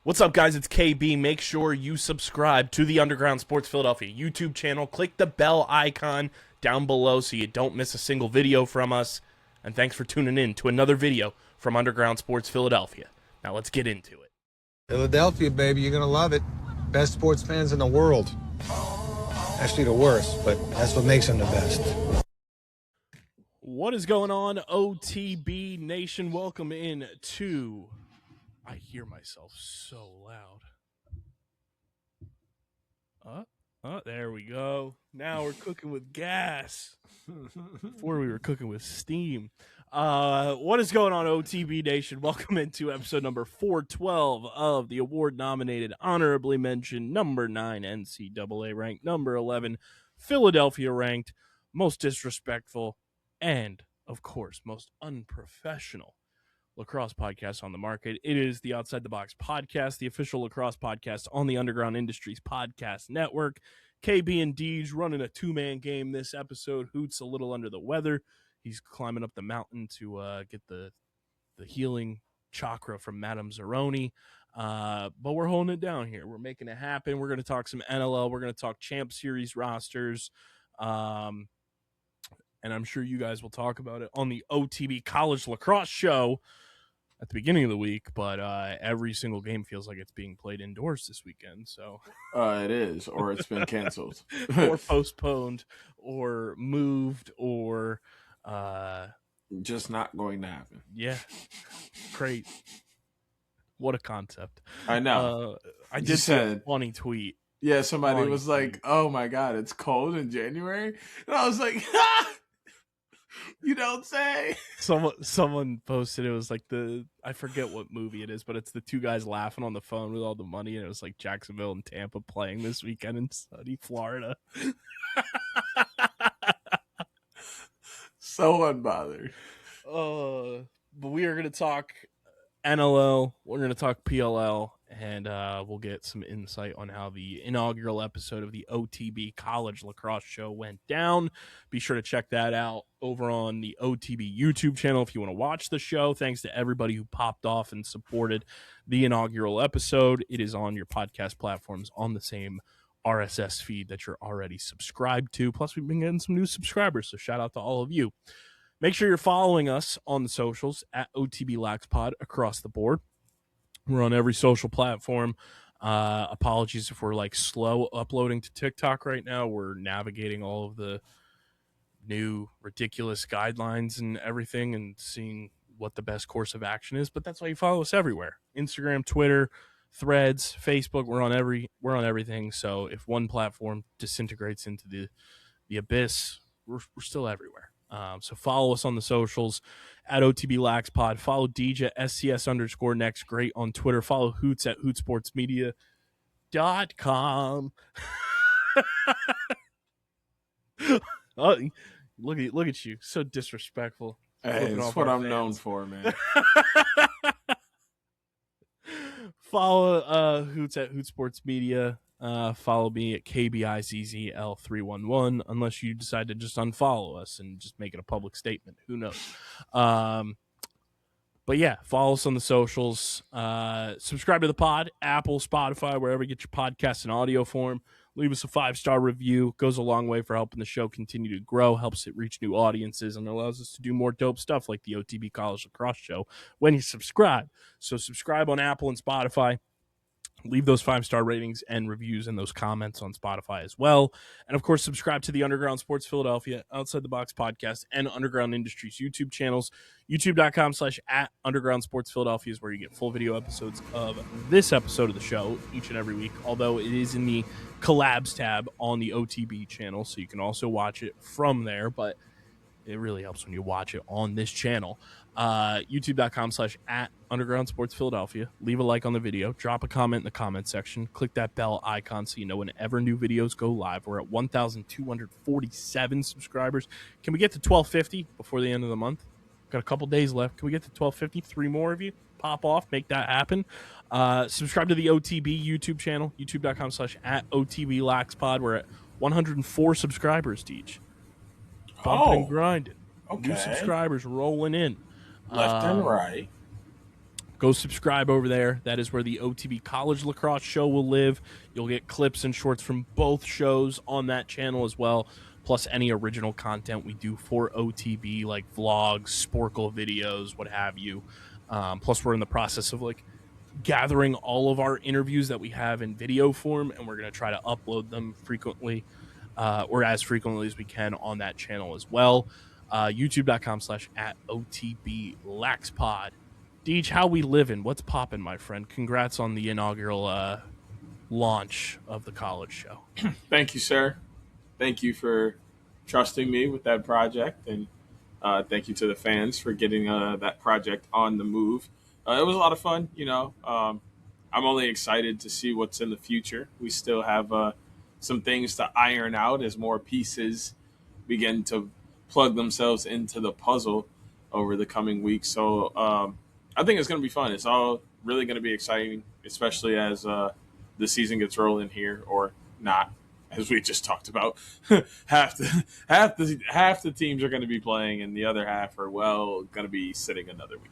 What's up, guys? It's KB. Make sure you subscribe to the Underground Sports Philadelphia YouTube channel. Click the bell icon down below so you don't miss a single video from us. And thanks for tuning in to another video from Underground Sports Philadelphia. Now let's get into it. Philadelphia, baby, you're going to love it. Best sports fans in the world. Actually, the worst, but that's what makes them the best. What is going on, OTB Nation? Welcome in to... I hear myself so loud. There we go. Now we're cooking with gas. Before we were cooking with steam. What is going on, OTB Nation? Welcome into episode number 412 of the award-nominated, honorably mentioned, number 9 NCAA ranked, number 11 Philadelphia ranked, most disrespectful, and, of course, most unprofessional lacrosse podcast on the market. It is the Outside the Box podcast, the official lacrosse podcast on the Underground Industries Podcast Network. KB and Deej running a two-man game this episode. Hoot's a little under the weather. He's climbing up the mountain to get the healing chakra from Madame Zeroni. But we're holding it down here. We're making it happen. We're going to talk some NLL. We're going to talk Champ Series rosters. And I'm sure you guys will talk about it on the OTB College Lacrosse Show at the beginning of the week, but every single game feels like it's being played indoors this weekend. So it is, or it's been canceled, or postponed, or moved, or just not going to happen. Yeah, great. What a concept! I know. I did see a funny tweet. Yeah, somebody was like, "Oh my God, it's cold in January," and I was like, "Ha! You don't say." Someone posted, it was like I forget what movie it is, but it's the two guys laughing on the phone with all the money, and it was like Jacksonville and Tampa playing this weekend in sunny Florida. So unbothered. But we are going to talk NLL, we're going to talk PLL, and we'll get some insight on how the inaugural episode of the OTB College Lacrosse Show went down. Be sure to check that out over on the OTB YouTube channel if you want to watch the show. Thanks to everybody who popped off and supported the inaugural episode. It is on your podcast platforms on the same RSS feed that you're already subscribed to. Plus, we've been getting some new subscribers, so shout out to all of you. Make sure you're following us on the socials at OTB LaxPod across the board. We're on every social platform. Apologies if we're like slow uploading to TikTok right now. We're navigating all of the new ridiculous guidelines and everything and seeing what the best course of action is. But that's why you follow us everywhere. Instagram, Twitter, Threads, Facebook. We're on everything. So if one platform disintegrates into the abyss, we're still everywhere. So follow us on the socials at OTB LaxPod. Follow DJ at SCS_next great on Twitter. Follow Hoots at hootsportsmedia.com. Oh, look at you. So disrespectful. Hey, that's what I'm known for, man. Follow Hoots at hootsportsmedia. Follow me at KBIZZL311 unless you decide to just unfollow us and just make it a public statement. Who knows? But yeah, follow us on the socials. Subscribe to the pod, Apple, Spotify, wherever you get your podcasts in audio form. Leave us a 5-star review. Goes a long way for helping the show continue to grow, helps it reach new audiences, and allows us to do more dope stuff like the OTB College Lacrosse Show when you subscribe. So subscribe on Apple and Spotify. Leave those 5-star ratings and reviews and those comments on Spotify as well. And, of course, subscribe to the Underground Sports Philadelphia, Outside the Box podcast, and Underground Industries YouTube channels. YouTube.com/@Underground Sports Philadelphia is where you get full video episodes of this episode of the show each and every week, although it is in the collabs tab on the OTB channel, so you can also watch it from there, but it really helps when you watch it on this channel. YouTube.com/@Underground Sports Philadelphia. Leave a like on the video. Drop a comment in the comment section. Click that bell icon so you know whenever new videos go live. We're at 1,247 subscribers. Can we get to 1,250 before the end of the month? Got a couple days left. Can we get to 1,250? 3 more of you pop off. Make that happen. Subscribe to the OTB YouTube channel. YouTube.com/@OTB LaxPod. We're at 104 subscribers each. Bumping and grinding. Okay. New subscribers rolling in. Left and right. go subscribe over there. That is where the OTB College Lacrosse show will live. You'll get clips and shorts from both shows on that channel as well, plus any original content we do for OTB, like vlogs, Sporkle videos, what have you. Plus, we're in the process of gathering all of our interviews that we have in video form, and we're going to try to upload them frequently, or as frequently as we can on that channel as well. YouTube.com/@OTBLaxPod. Deej, how we living? What's popping, my friend? Congrats on the inaugural launch of the college show. Thank you, sir. Thank you for trusting me with that project, and thank you to the fans for getting that project on the move. It was a lot of fun, I'm only excited to see what's in the future. We still have some things to iron out as more pieces begin to plug themselves into the puzzle over the coming weeks. So I think it's going to be fun. It's all really going to be exciting, especially as the season gets rolling here, or not, as we just talked about. half the teams are going to be playing, and the other half are going to be sitting another week.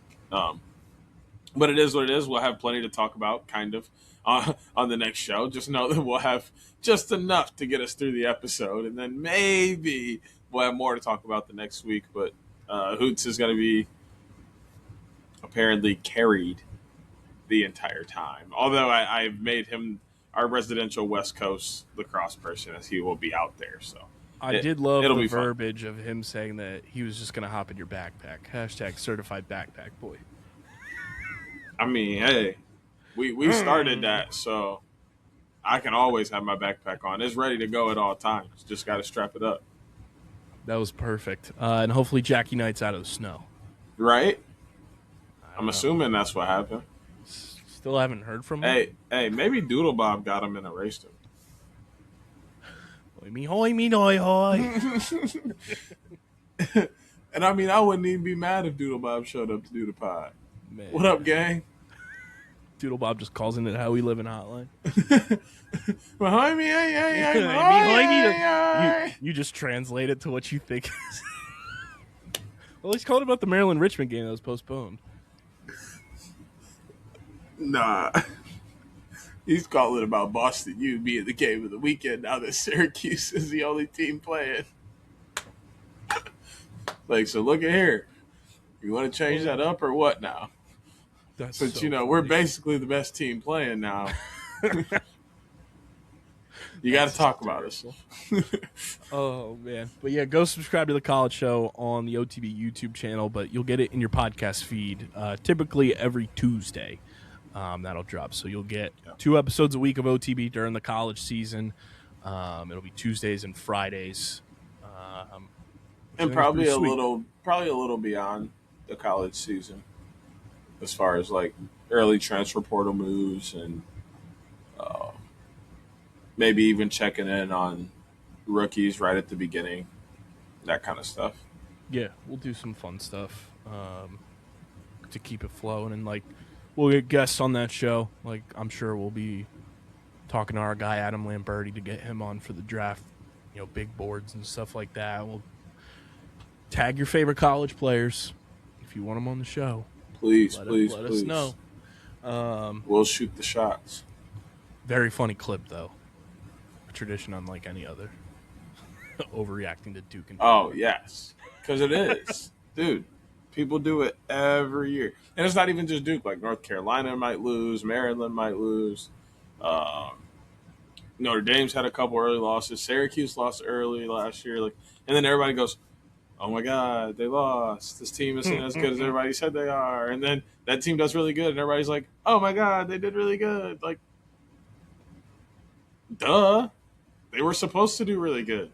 But it is what it is. We'll have plenty to talk about, kind of, on the next show. Just know that we'll have just enough to get us through the episode, and then maybe we'll have more to talk about the next week. But Hoots is going to be apparently carried the entire time. Although I've made him our residential West Coast lacrosse person, as he will be out there. So I did love the verbiage of him saying that he was just going to hop in your backpack. #certified backpack boy. I mean, hey, we started that, so I can always have my backpack on. It's ready to go at all times. Just got to strap it up. That was perfect. And hopefully Jackie Knight's out of the snow. Right? I'm assuming that's what happened. Still haven't heard from him. Hey, maybe Doodle Bob got him and erased him. Hoi me, hoi me, noi, hoi. And I mean, I wouldn't even be mad if Doodle Bob showed up to do the pod. Man. What up, gang? Doodle Bob just calls into How We Live in hotline. You just translate it to what you think. Well, he's called about the Maryland Richmond game that was postponed. Nah. He's calling about Boston U being the game of the weekend now that Syracuse is the only team playing. So look at here. You want to change that up or what now? That's but so we're basically the best team playing now. You got to talk about us. Oh, man. But yeah, go subscribe to the college show on the OTB YouTube channel, but you'll get it in your podcast feed typically every Tuesday. That'll drop. So you'll get 2 episodes a week of OTB during the college season. It'll be Tuesdays and Fridays. And probably a little beyond the college season, as far as early transfer portal moves and maybe even checking in on rookies right at the beginning, that kind of stuff. Yeah, we'll do some fun stuff to keep it flowing, and we'll get guests on that show. I'm sure we'll be talking to our guy Adam Lamberti to get him on for the draft, big boards and stuff like that. We'll tag your favorite college players if you want them on the show. Please, let please us know. We'll shoot the shots. Very funny clip, though. A tradition unlike any other. Overreacting to Duke and oh, yes. Because it is. Dude, people do it every year. And it's not even just Duke. North Carolina might lose. Maryland might lose. Notre Dame's had a couple early losses. Syracuse lost early last year. And then everybody goes, oh, my God, they lost. This team isn't as good as everybody said they are. And then that team does really good, and everybody's like, oh, my God, they did really good. Duh. They were supposed to do really good.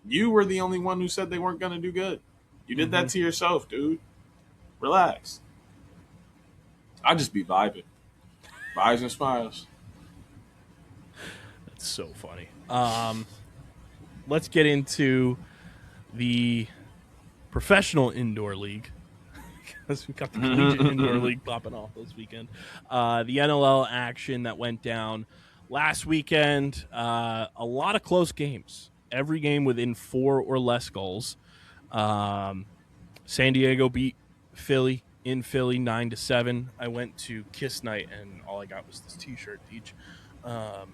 You were the only one who said they weren't going to do good. You did that to yourself, dude. Relax. I just be vibing. Vibes and smiles. That's so funny. Let's get into the professional indoor league, because we got the collegiate indoor league popping off this weekend. The NLL action that went down last weekend. A lot of close games. Every game within 4 or less goals. San Diego beat Philly in Philly 9-7. I went to Kiss Night, and all I got was this T-shirt. Each. I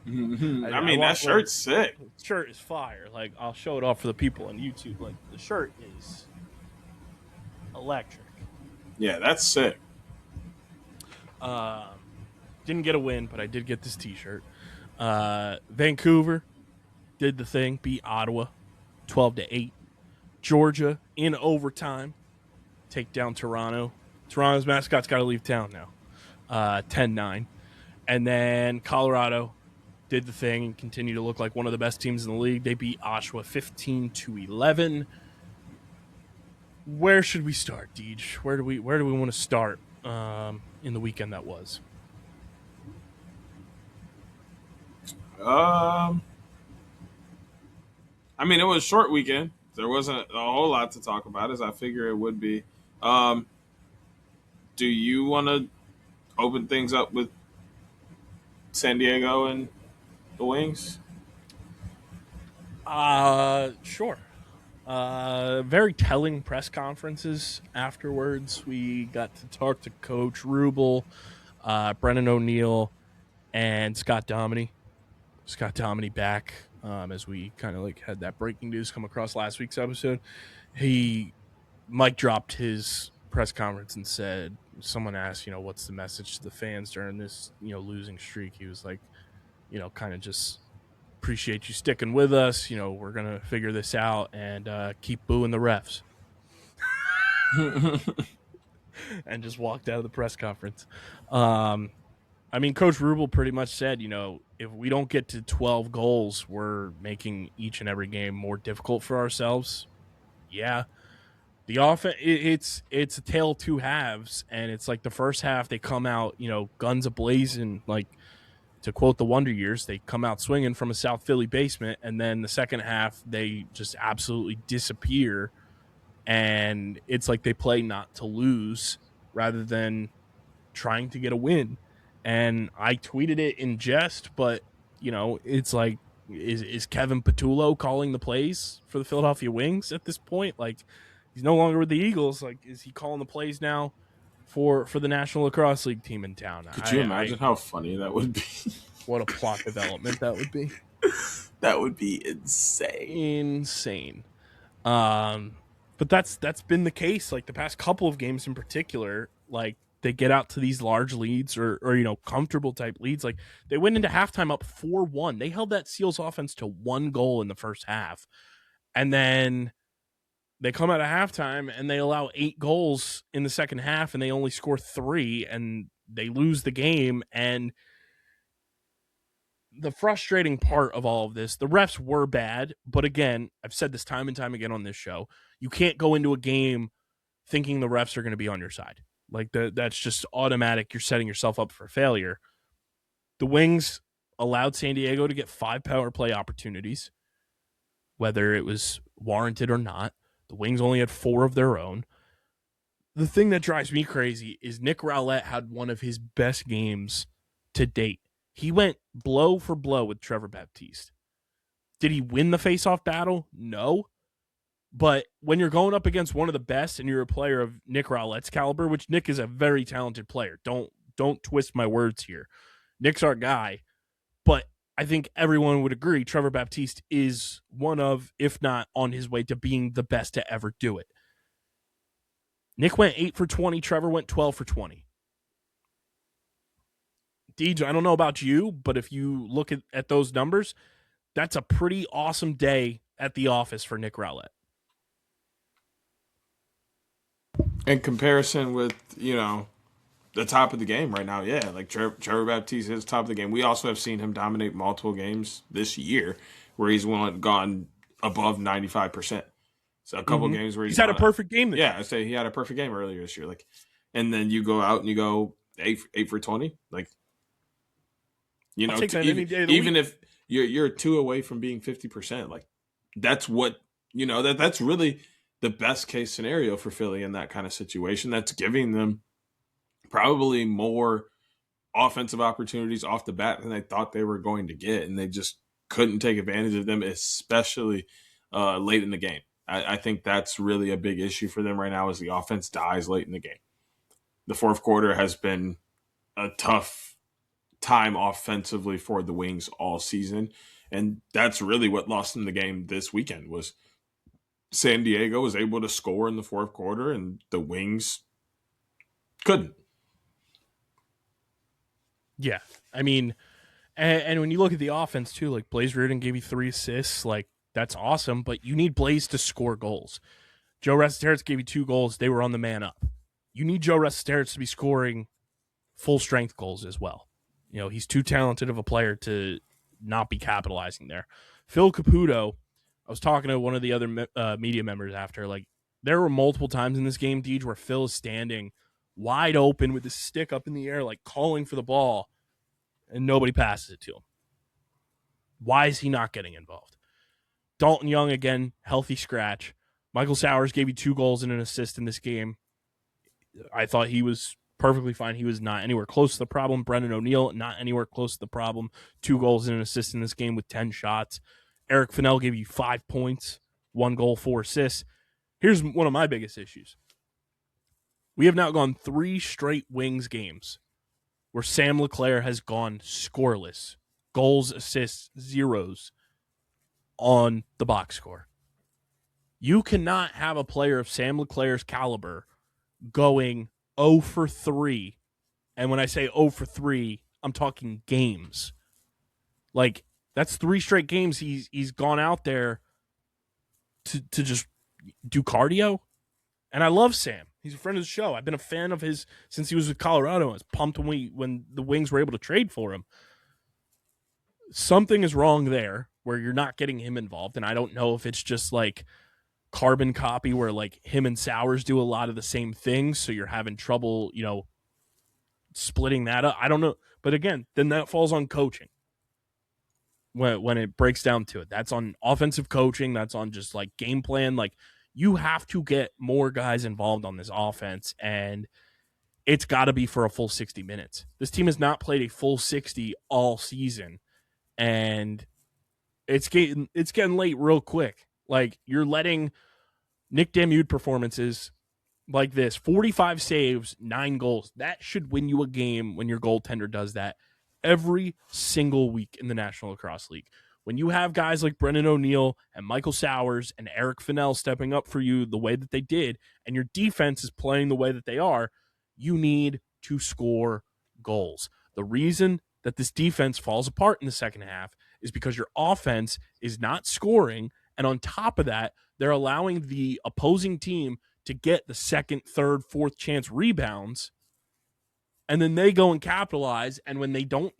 mean, that shirt's sick. The shirt is fire. Like, I'll show it off for the people on YouTube. Like, the shirt is electric. Yeah, that's sick. Didn't get a win, but I did get this T-shirt. Vancouver did the thing, beat Ottawa 12-8. Georgia in overtime take down Toronto. Toronto's mascot's got to leave town now. 10-9. And then Colorado did the thing and continued to look like one of the best teams in the league. They beat Oshawa 15-11. Where should we start, Deej? Where do we want to start in the weekend that was? I mean, it was a short weekend. There wasn't a whole lot to talk about, as I figure it would be. Do you want to open things up with San Diego and the Wings? Sure. Very telling press conferences afterwards. We got to talk to Coach Rubel, Brennan O'Neill, and Scott Dominy. Scott Dominy back as we kind of like had that breaking news come across last week's episode. Mike dropped his press conference and said, someone asked, what's the message to the fans during this, losing streak? He was like, kind of just appreciate you sticking with us. We're going to figure this out and keep booing the refs. And just walked out of the press conference. I mean, Coach Rubel pretty much said, if we don't get to 12 goals, we're making each and every game more difficult for ourselves. Yeah. The offense, it's a tale of two halves, and it's like the first half they come out, guns a-blazing, like to quote the Wonder Years, they come out swinging from a South Philly basement, and then the second half they just absolutely disappear, and it's like they play not to lose rather than trying to get a win. And I tweeted it in jest, but it's like, is Kevin Patullo calling the plays for the Philadelphia Wings at this point? Like, he's no longer with the Eagles. Like, is he calling the plays now for the National Lacrosse League team in town? Could you imagine how funny that would be? What a plot development that would be. That would be insane. But that's been the case. Like the past couple of games in particular, like they get out to these large leads or comfortable type leads. Like they went into halftime up 4-1. They held that Seals offense to 1 goal in the first half. And then they come out of halftime and they allow 8 goals in the second half and they only score 3 and they lose the game. And the frustrating part of all of this, the refs were bad, but again, I've said this time and time again on this show, you can't go into a game thinking the refs are going to be on your side. Like that's just automatic. You're setting yourself up for failure. The Wings allowed San Diego to get 5 power play opportunities, whether it was warranted or not. The Wings only had 4 of their own. The thing that drives me crazy is Nick Rowlett had one of his best games to date. He went blow for blow with Trevor Baptiste. Did he win the faceoff battle? No. But when you're going up against one of the best and you're a player of Nick Rowlett's caliber, which Nick is a very talented player. Don't twist my words here. Nick's our guy. But I think everyone would agree Trevor Baptiste is one of, if not on his way to being the best to ever do it. Nick went 8 for 20. Trevor went 12 for 20. Deej, I don't know about you, but if you look at those numbers, that's a pretty awesome day at the office for Nick Rowlett. In comparison with, the top of the game right now, yeah. Like Trevor Baptiste is top of the game. We also have seen him dominate multiple games this year where he's gone above 95%. So a couple games where he's had a perfect game this year. I say he had a perfect game earlier this year. Like, and then you go out and you go 8 for 20. Like, I'll take that any day of the even week. if you're 2 away from being 50%, like that's what that's really the best case scenario for Philly in that kind of situation. That's giving them probably more offensive opportunities off the bat than they thought they were going to get, and they just couldn't take advantage of them, especially late in the game. I think that's really a big issue for them right now is the offense dies late in the game. The fourth quarter has been a tough time offensively for the Wings all season. And that's really what lost them the game this weekend was San Diego was able to score in the fourth quarter and the Wings couldn't. Yeah. I mean, and when you look at the offense too, like Blaze Reardon gave you 3 assists, like that's awesome, but you need Blaze to score goals. Joe Resetarits gave you 2 goals. They were on the man up. You need Joe Resetarits to be scoring full strength goals as well. You know, he's too talented of a player to not be capitalizing there. Phil Caputo, I was talking to one of the other media members after, like, there were multiple times in this game, Deej, where Phil is standing wide open with his stick up in the air, like calling for the ball, and nobody passes it to him. Why is he not getting involved? Dalton Young, again, healthy scratch. Michael Sowers gave you 2 goals and an assist in this game. I thought he was perfectly fine. He was not anywhere close to the problem. Brendan O'Neill, not anywhere close to the problem. 2 goals and an assist in this game with 10 shots. Eric Fennell gave you 5 points, 1 goal, 4 assists. Here's one of my biggest issues. We have now gone 3 straight Wings games where Sam LeClaire has gone scoreless. Goals, assists, zeros on the box score. You cannot have a player of Sam LeClaire's caliber going 0 for 3. And when I say 0 for 3, I'm talking games. Like, that's 3 straight games he's gone out there to just do cardio. And I love Sam. He's a friend of the show. I've been a fan of his since he was with Colorado. I was pumped when the Wings were able to trade for him. Something is wrong there where you're not getting him involved. And I don't know if it's just like carbon copy where like him and Sowers do a lot of the same things. So you're having trouble, you know, splitting that up. I don't know. But again, then that falls on coaching. When it breaks down to it, that's on offensive coaching. That's on just like game plan. Like, you have to get more guys involved on this offense, and it's got to be for a full 60 minutes. This team has not played a full 60 all season, and it's getting late real quick. Like, you're letting Nick Damude performances like this, 45 saves, 9 goals. That should win you a game when your goaltender does that every single week in the National Lacrosse League. When you have guys like Brendan O'Neill and Michael Sowers and Eric Fennell stepping up for you the way that they did, and your defense is playing the way that they are, you need to score goals. The reason that this defense falls apart in the second half is because your offense is not scoring, and on top of that, they're allowing the opposing team to get the second, third, fourth chance rebounds, and then they go and capitalize, and when they don't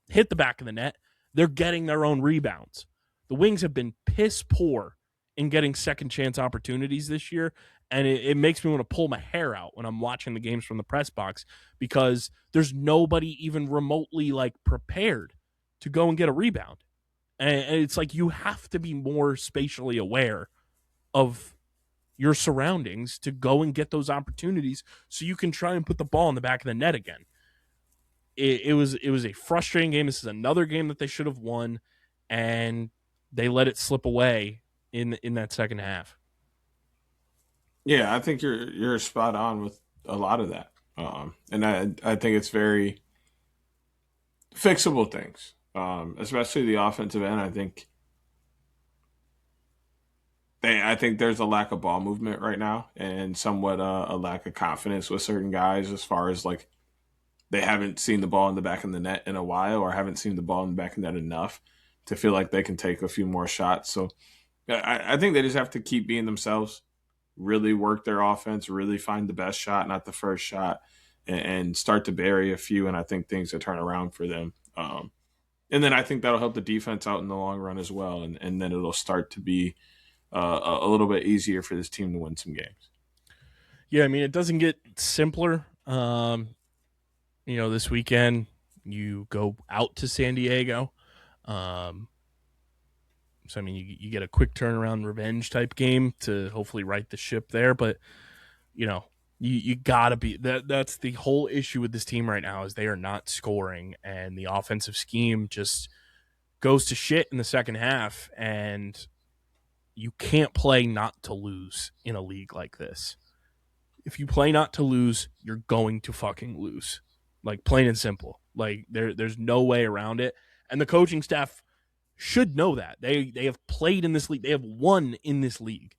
hit the back of the net, they're getting their own rebounds. The Wings have been piss poor in getting second chance opportunities this year, and it makes me want to pull my hair out when I'm watching the games from the press box because there's nobody even remotely like prepared to go and get a rebound. And it's like you have to be more spatially aware of your surroundings to go and get those opportunities so you can try and put the ball in the back of the net again. It was a frustrating game. This is another game that they should have won, and they let it slip away in that second half. Yeah, I think you're spot on with a lot of that, and I think it's very fixable things, especially the offensive end. I think there's a lack of ball movement right now, and somewhat a lack of confidence with certain guys as far as like they haven't seen the ball in the back of the net in a while or haven't seen the ball in the back of the net enough to feel like they can take a few more shots. So I think they just have to keep being themselves, really work their offense, really find the best shot, not the first shot, and start to bury a few, and I think things will turn around for them. And then I think that'll help the defense out in the long run as well, and then it'll start to be a little bit easier for this team to win some games. Yeah, I mean, it doesn't get simpler. This weekend you go out to San Diego. So, I mean, you get a quick turnaround revenge type game to hopefully right the ship there. But, you got to be – that's the whole issue with this team right now is they are not scoring. And the offensive scheme just goes to shit in the second half. And you can't play not to lose in a league like this. If you play not to lose, you're going to fucking lose. Like, plain and simple. Like, there's no way around it. And the coaching staff should know that. They have played in this league. They have won in this league.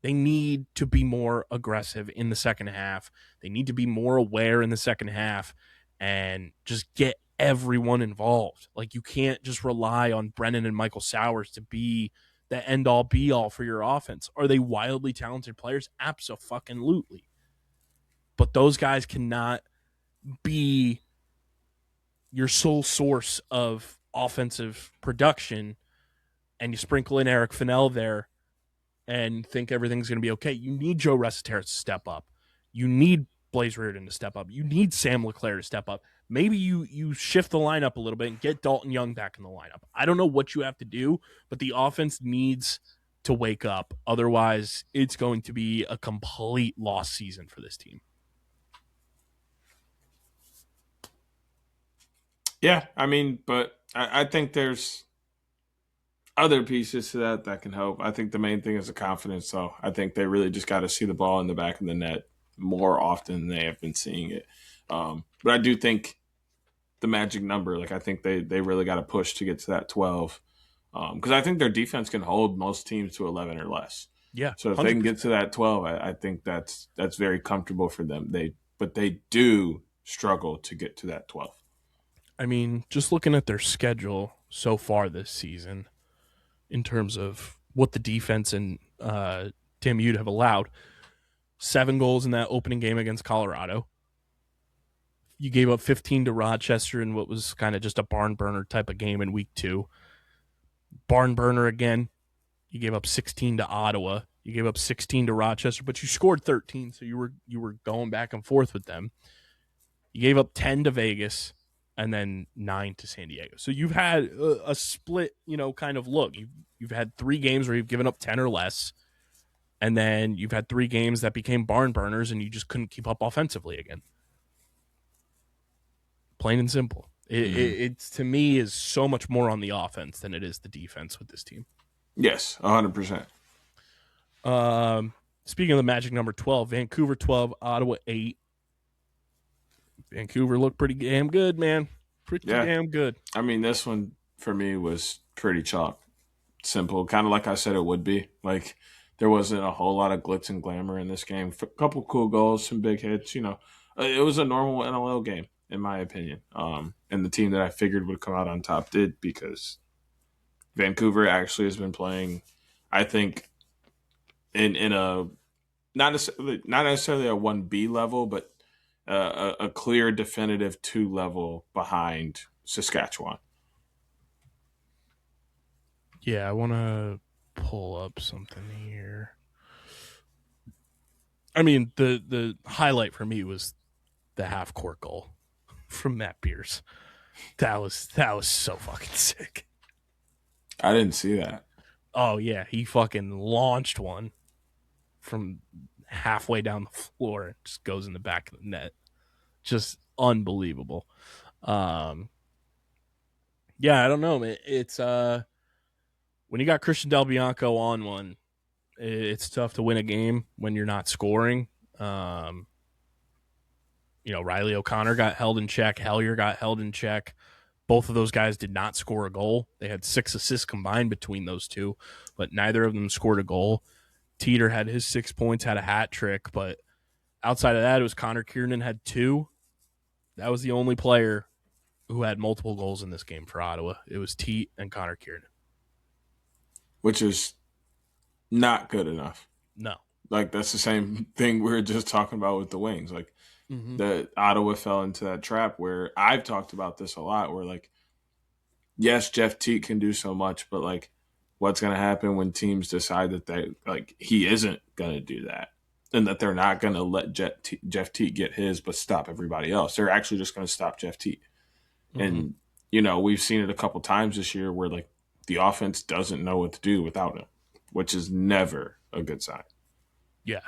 They need to be more aggressive in the second half. They need to be more aware in the second half and just get everyone involved. Like, you can't just rely on Brennan and Michael Sowers to be the end-all, be-all for your offense. Are they wildly talented players? Abso-fucking-lutely. But those guys cannot be your sole source of offensive production, and you sprinkle in Eric Fennell there and think everything's going to be okay. You need Joe Resiteris to step up. You need Blaze Reardon to step up. You need Sam LeClaire to step up. Maybe you shift the lineup a little bit and get Dalton Young back in the lineup. I don't know what you have to do, but the offense needs to wake up. Otherwise, it's going to be a complete lost season for this team. Yeah, I mean, but I think there's other pieces to that can help. I think the main thing is the confidence, though. I think they really just got to see the ball in the back of the net more often than they have been seeing it. But I do think the magic number, like, I think they really got to push to get to that 12. Because I think their defense can hold most teams to 11 or less. Yeah. So if 100%. They can get to that 12, I think that's very comfortable for them. But they do struggle to get to that 12. I mean, just looking at their schedule so far this season, in terms of what the defense and Tim You'd have allowed, 7 goals in that opening game against Colorado. You gave up 15 to Rochester in what was kind of just a barn burner type of game in week 2. Barn burner again. You gave up 16 to Ottawa. You gave up 16 to Rochester, but you scored 13, so you were going back and forth with them. You gave up 10 to Vegas, and then 9 to San Diego. So you've had a split, kind of look. You've had 3 games where you've given up 10 or less, and then you've had 3 games that became barn burners, and you just couldn't keep up offensively again. Plain and simple. It's to me is so much more on the offense than it is the defense with this team. Yes, 100%. Speaking of the magic number 12, Vancouver 12, Ottawa 8. Vancouver looked pretty damn good, man. Pretty damn good. I mean, this one for me was pretty chalk. Simple, kind of like I said it would be. Like, there wasn't a whole lot of glitz and glamour in this game. A couple cool goals, some big hits. It was a normal NLL game, in my opinion. And the team that I figured would come out on top did, because Vancouver actually has been playing, I think, in a not necessarily a 1B level, but a clear, definitive 2 level behind Saskatchewan. Yeah, I want to pull up something here. I mean, the highlight for me was the half-court goal from Matt Pierce. That was so fucking sick. I didn't see that. Oh, yeah. He fucking launched one from halfway down the floor. It just goes in the back of the net. Just unbelievable. Yeah, I don't know, man. It's when you got Christian Del Bianco on one, it's tough to win a game when you're not scoring. Riley O'Connor got held in check. Hellier got held in check. Both of those guys did not score a goal. They had 6 assists combined between those two, but neither of them scored a goal. Teeter had his 6 points, had a hat trick, but outside of that, it was Connor Kiernan had 2. That was the only player who had multiple goals in this game for Ottawa. It was Teet and Connor Kiernan. Which is not good enough. No. Like, that's the same thing we were just talking about with the Wings. Like, the Ottawa fell into that trap where I've talked about this a lot, where, like, yes, Jeff Teat can do so much, but, like, what's going to happen when teams decide that he isn't going to do that, and that they're not going to let Jeff Teat get his but stop everybody else. They're actually just going to stop Jeff Teat. And, we've seen it a couple times this year where, like, the offense doesn't know what to do without him, which is never a good sign. Yeah.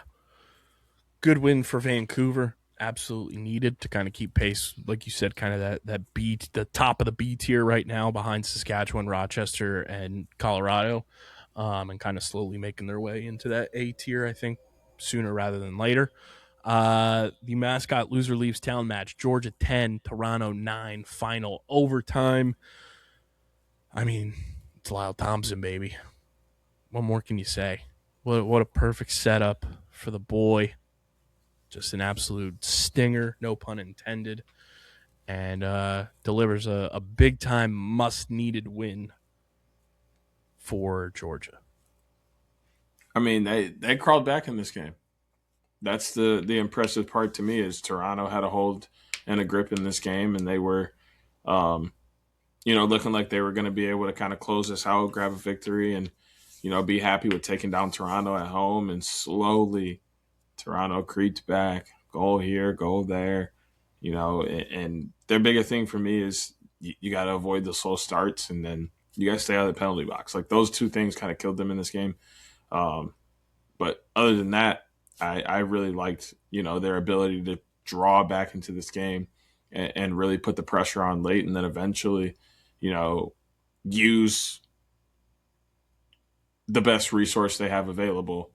Good win for Vancouver. Absolutely needed to kind of keep pace, like you said, kind of that B, the top of the B tier right now behind Saskatchewan, Rochester, and Colorado. and kind of slowly making their way into that A tier, I think, sooner rather than later. The mascot loser leaves town match, Georgia 10, Toronto 9, final overtime. I mean, it's Lyle Thompson, baby. What more can you say? What a perfect setup for the boy. Just an absolute stinger, no pun intended, and delivers a big-time, must-needed win for Georgia. I mean, they crawled back in this game. That's the impressive part to me is Toronto had a hold and a grip in this game, and they were, looking like they were going to be able to kind of close this out, grab a victory, and be happy with taking down Toronto at home. And slowly, Toronto creeped back, goal here, goal there, And their bigger thing for me is you got to avoid the slow starts, and then you got to stay out of the penalty box. Like those two things kind of killed them in this game. But other than that, I really liked, their ability to draw back into this game and really put the pressure on late, and then eventually, use the best resource they have available,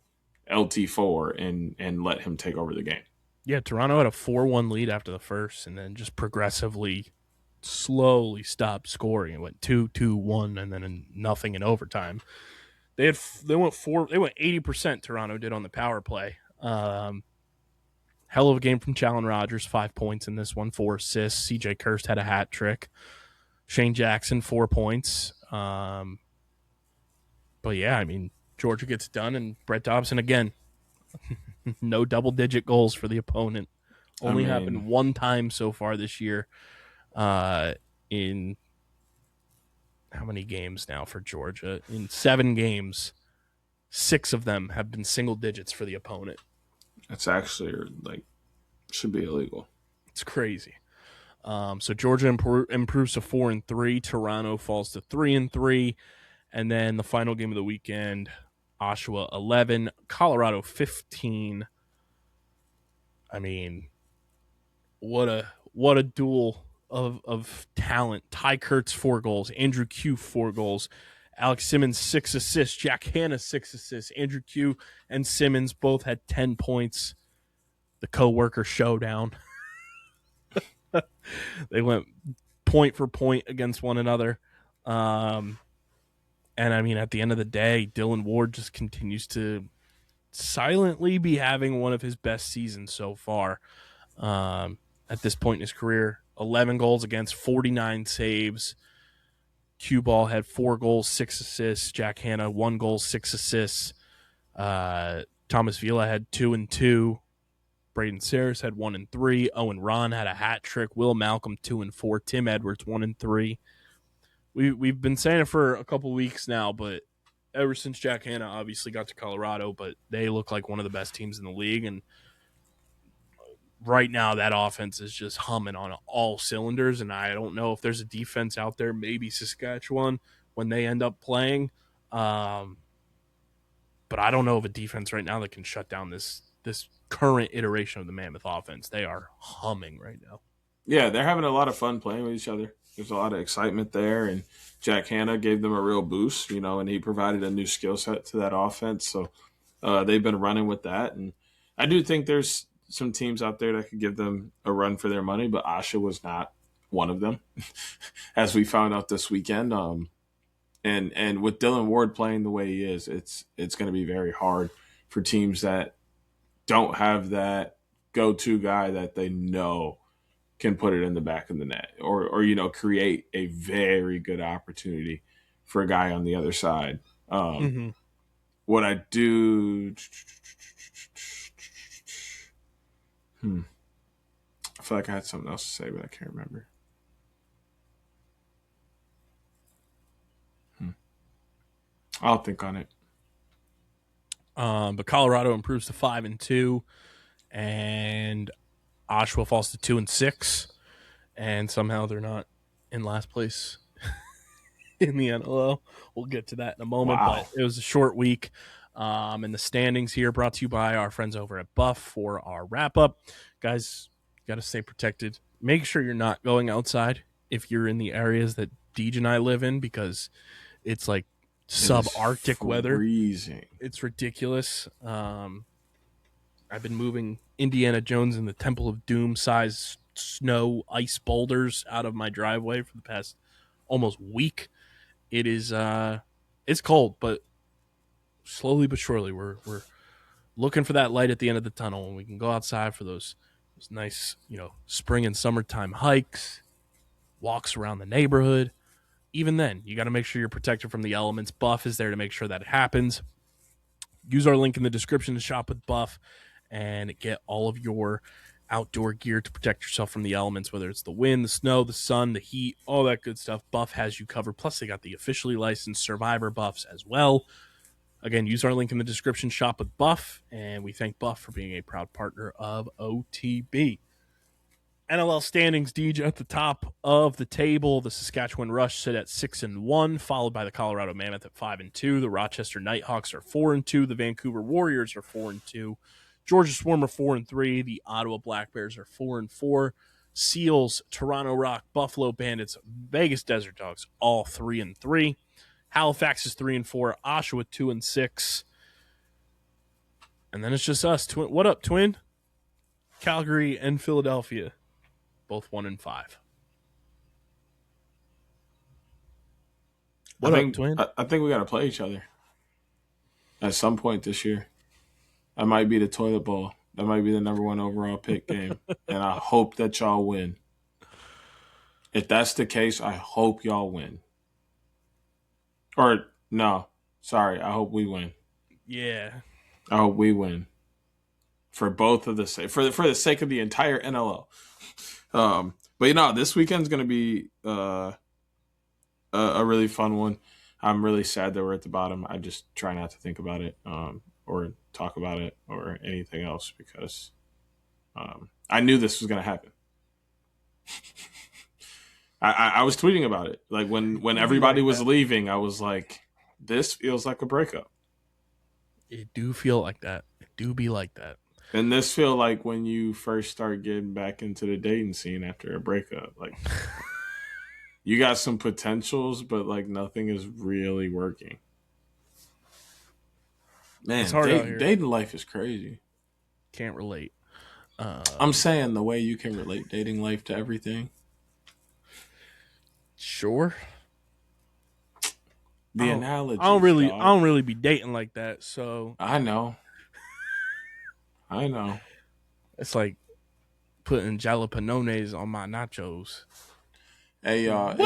LT4, and let him take over the game. Yeah, Toronto had a 4-1 lead after the first, and then just progressively, slowly stopped scoring. It went 2-2-1, and then nothing in overtime. They went 80%. Toronto did on the power play. Hell of a game from Challen Rogers, 5 points in this one, 4 assists. CJ Kirst had a hat trick. Shane Jackson, 4 points. But yeah, I mean, Georgia gets done, and Brett Dobson again. No double-digit goals for the opponent. Only happened one time so far this year. In how many games now for Georgia? In 7 games, 6 of them have been single digits for the opponent. That's actually should be illegal. It's crazy. So Georgia improves to 4-3. Toronto falls to 3-3, and then the final game of the weekend, Oshawa 11, Colorado 15. I mean, what a duel of talent. Ty Kurtz 4 goals, Andrew Q 4 goals, Alex Simmons 6 assists, Jack Hanna 6 assists. Andrew Q and Simmons both had 10 points. The co-worker showdown. They went point for point against one another. And I mean, at the end of the day, Dylan Ward just continues to silently be having one of his best seasons so far. At this point in his career, 11 goals against, 49 saves. Cue Ball had 4 goals, 6 assists. Jack Hanna, 1 goal, 6 assists. Thomas Vila had 2 and 2. Braden Saris had 1 and 3. Owen Ron had a hat trick. Will Malcolm 2 and 4. Tim Edwards 1 and 3. We've been saying it for a couple weeks now, but ever since Jack Hanna obviously got to Colorado, but they look like one of the best teams in the league, and right now that offense is just humming on all cylinders, and I don't know if there's a defense out there, maybe Saskatchewan, when they end up playing. But I don't know of a defense right now that can shut down this current iteration of the Mammoth offense. They are humming right now. Yeah, they're having a lot of fun playing with each other. There's a lot of excitement there, and Jack Hanna gave them a real boost, and he provided a new skill set to that offense. So they've been running with that, and I do think there's some teams out there that could give them a run for their money, but Asha was not one of them, as we found out this weekend. And with Dylan Ward playing the way he is, it's going to be very hard for teams that don't have that go-to guy that they know can put it in the back of the net or create a very good opportunity for a guy on the other side. What I do I feel like I had something else to say, but I can't remember. I'll think on it. But Colorado improves to 5-2, and Oshawa falls to 2-6, and somehow they're not in last place in the NLL. We'll get to that in a moment. Wow. But it was a short week. And the standings here brought to you by our friends over at Buff for our wrap-up. Guys, got to stay protected. Make sure you're not going outside if you're in the areas that Deej and I live in, because it's like subarctic weather. Freezing. It's ridiculous. I've been moving Indiana Jones and the Temple of Doom size snow ice boulders out of my driveway for the past almost week. It is it's cold, but slowly but surely we're looking for that light at the end of the tunnel, and we can go outside for those nice, spring and summertime hikes, walks around the neighborhood. Even then, you got to make sure you're protected from the elements. Buff is there to make sure that it happens. Use our link in the description to shop with Buff and get all of your outdoor gear to protect yourself from the elements, whether it's the wind, the snow, the sun, the heat, all that good stuff. Buff has you covered. Plus, they got the officially licensed Survivor buffs as well. Again, use our link in the description, shop with Buff, and we thank Buff for being a proud partner of OTB. NLL standings, Deej, at the top of the table. The Saskatchewan Rush sit at 6-1, followed by the Colorado Mammoth at 5-2. The Rochester Nighthawks are 4-2. The Vancouver Warriors are 4-2. Georgia Swarm are 4-3. The Ottawa Black Bears are 4-4. Seals, Toronto Rock, Buffalo Bandits, Vegas Desert Dogs, all 3-3. Halifax is 3-4. Oshawa 2-6. And then it's just us. What up, Twin? Calgary and Philadelphia, both 1-5. What up, Twin? I think we got to play each other at some point this year. That might be the toilet bowl. That might be the number 1 overall pick game. And I hope that y'all win. If that's the case, I hope y'all win. Or, no. Sorry. I hope we win. Yeah. I hope we win. For both of the sake. For the sake of the entire NLL. But, this weekend's going to be a really fun one. I'm really sad that we're at the bottom. I just try not to think about it. Or talk about it or anything else because I knew this was going to happen. I was tweeting about it. Like when everybody was leaving, I was like, this feels like a breakup. It do feel like that. It do be like that. And this feel like when you first start getting back into the dating scene after a breakup. Like you got some potentials, but like nothing is really working. Man, it's hard out here. Dating life is crazy. Can't relate. I'm saying the way you can relate dating life to everything. Sure. The analogy. I don't really be dating like that. So I know. It's like putting jalapenos on my nachos. Hey y'all,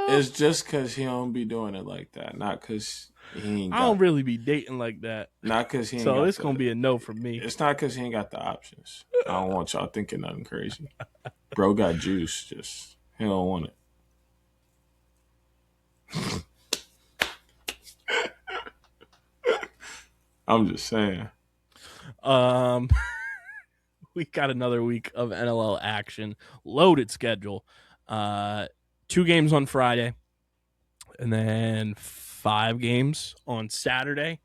it's just because he don't be doing it like that, not because he ain't. I don't really be dating like that. Not because he ain't. So it's gonna be a no from me. It's not because he ain't got the options. I don't want y'all thinking nothing crazy. Bro got juice, just he don't want it. I'm just saying. We got another week of NLL action. Loaded schedule. 2 games on Friday. And then 5 games on Saturday.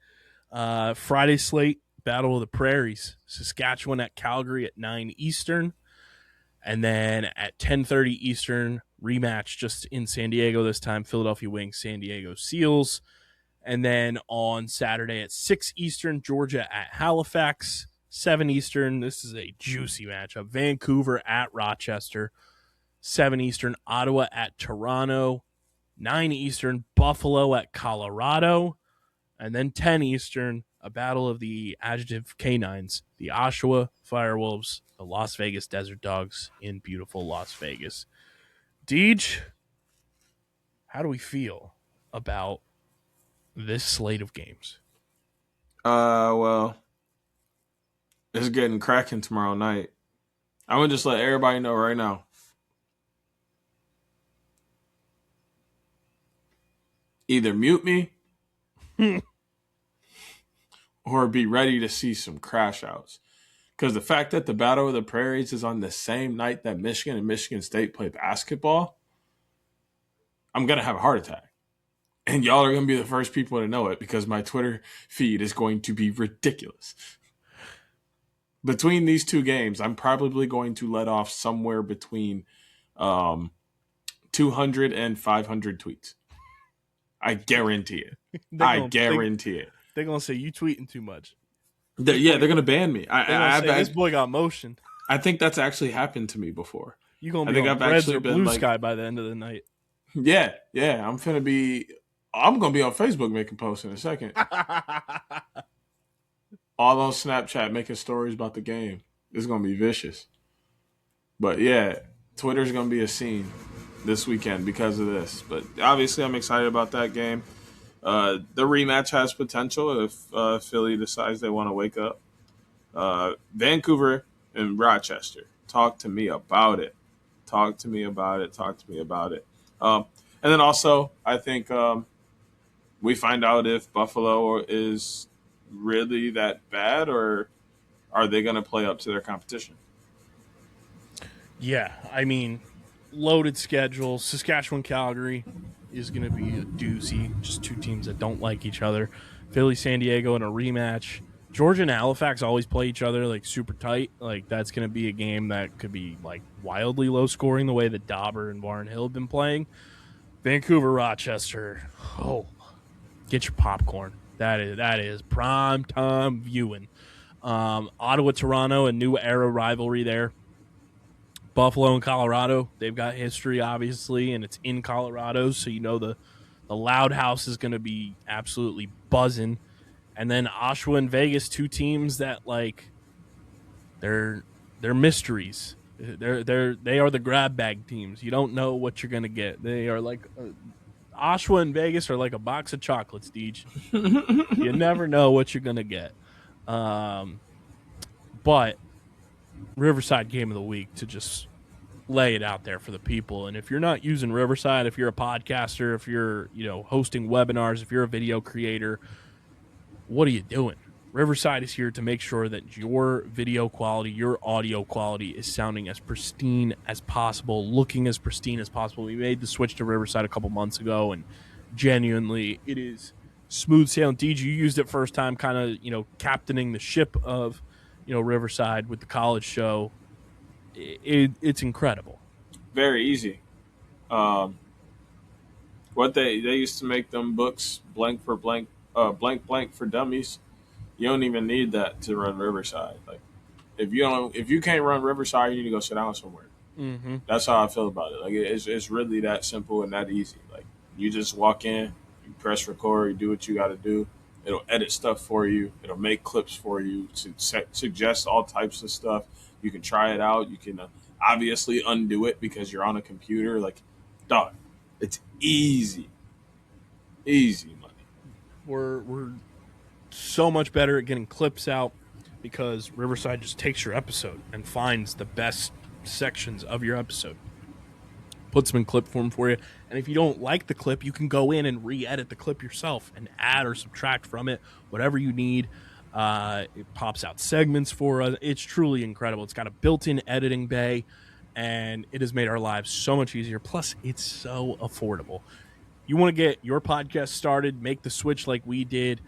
Friday slate, Battle of the Prairies. Saskatchewan at Calgary at 9 Eastern. And then at 10:30 Eastern, rematch just in San Diego this time. Philadelphia Wings, San Diego Seals. And then on Saturday at 6 Eastern, Georgia at Halifax. 7 Eastern, this is a juicy matchup. Vancouver at Rochester. 7 Eastern, Ottawa at Toronto. 9 Eastern, Buffalo at Colorado. And then 10 Eastern, a battle of the adjective canines. The Oshawa Firewolves, the Las Vegas Desert Dogs in beautiful Las Vegas. Deej, how do we feel about this slate of games? Well, it's getting cracking tomorrow night. I'm going to just let everybody know right now. Either mute me or be ready to see some crash outs. Because the fact that the Battle of the Prairies is on the same night that Michigan and Michigan State play basketball, I'm going to have a heart attack. And y'all are going to be the first people to know it because my Twitter feed is going to be ridiculous. Between these 2 games, I'm probably going to let off somewhere between 200 and 500 tweets. I guarantee it. They're gonna say you tweeting too much. They're gonna ban me. This boy got motion. I think that's actually happened to me before. You gonna be on Reds or Blue Sky by the end of the night? Yeah. I'm gonna be on Facebook making posts in a second. All on Snapchat making stories about the game. It's gonna be vicious. But yeah, Twitter's gonna be a scene this weekend because of this. But obviously, I'm excited about that game. The rematch has potential if Philly decides they want to wake up. Vancouver and Rochester. Talk to me about it. And then also, I think we find out if Buffalo is really that bad, or are they going to play up to their competition? Yeah, I mean, loaded schedule. Saskatchewan, Calgary is going to be a doozy. Just two teams that don't like each other. Philly, San Diego in a rematch. Georgia and Halifax always play each other like super tight. Like that's going to be a game that could be like wildly low scoring the way that Dauber and Warren Hill have been playing. Vancouver, Rochester. Oh, get your popcorn. That is prime time viewing. Ottawa, Toronto, a new era rivalry there. Buffalo and Colorado, they've got history, obviously, and it's in Colorado, so you know the Loud House is going to be absolutely buzzing. And then Oshawa and Vegas, two teams that like they're mysteries. They are the grab bag teams. You don't know what you're going to get. They are like Oshawa and Vegas are like a box of chocolates, Deej. You never know what you're going to get. But Riverside game of the week to just lay it out there for the people. And if you're not using Riverside, if you're a podcaster, if you're, hosting webinars, if you're a video creator, what are you doing? Riverside is here to make sure that your video quality, your audio quality is sounding as pristine as possible, looking as pristine as possible. We made the switch to Riverside a couple months ago, and genuinely it is smooth sailing. DJ, you used it first time, kind of, captaining the ship of Riverside with the college show. It's incredible. Very easy. What they used to make them books blank for blank for dummies. You don't even need that to run Riverside. Like if you can't run Riverside, you need to go sit down somewhere. Mm-hmm. That's how I feel about it. Like it's really that simple and that easy. Like you just walk in, you press record, you do what you got to do. It'll edit stuff for you. It'll make clips for you to suggest all types of stuff. You can try it out. You can obviously undo it because you're on a computer. Like, dog, it's easy. Easy money. We're so much better at getting clips out because Riverside just takes your episode and finds the best sections of your episode, puts them in clip form for you. And if you don't like the clip, you can go in and re-edit the clip yourself and add or subtract from it, whatever you need. It pops out segments for us. It's truly incredible. It's got a built-in editing bay, and it has made our lives so much easier. Plus, it's so affordable. You want to get your podcast started, make the switch like we did,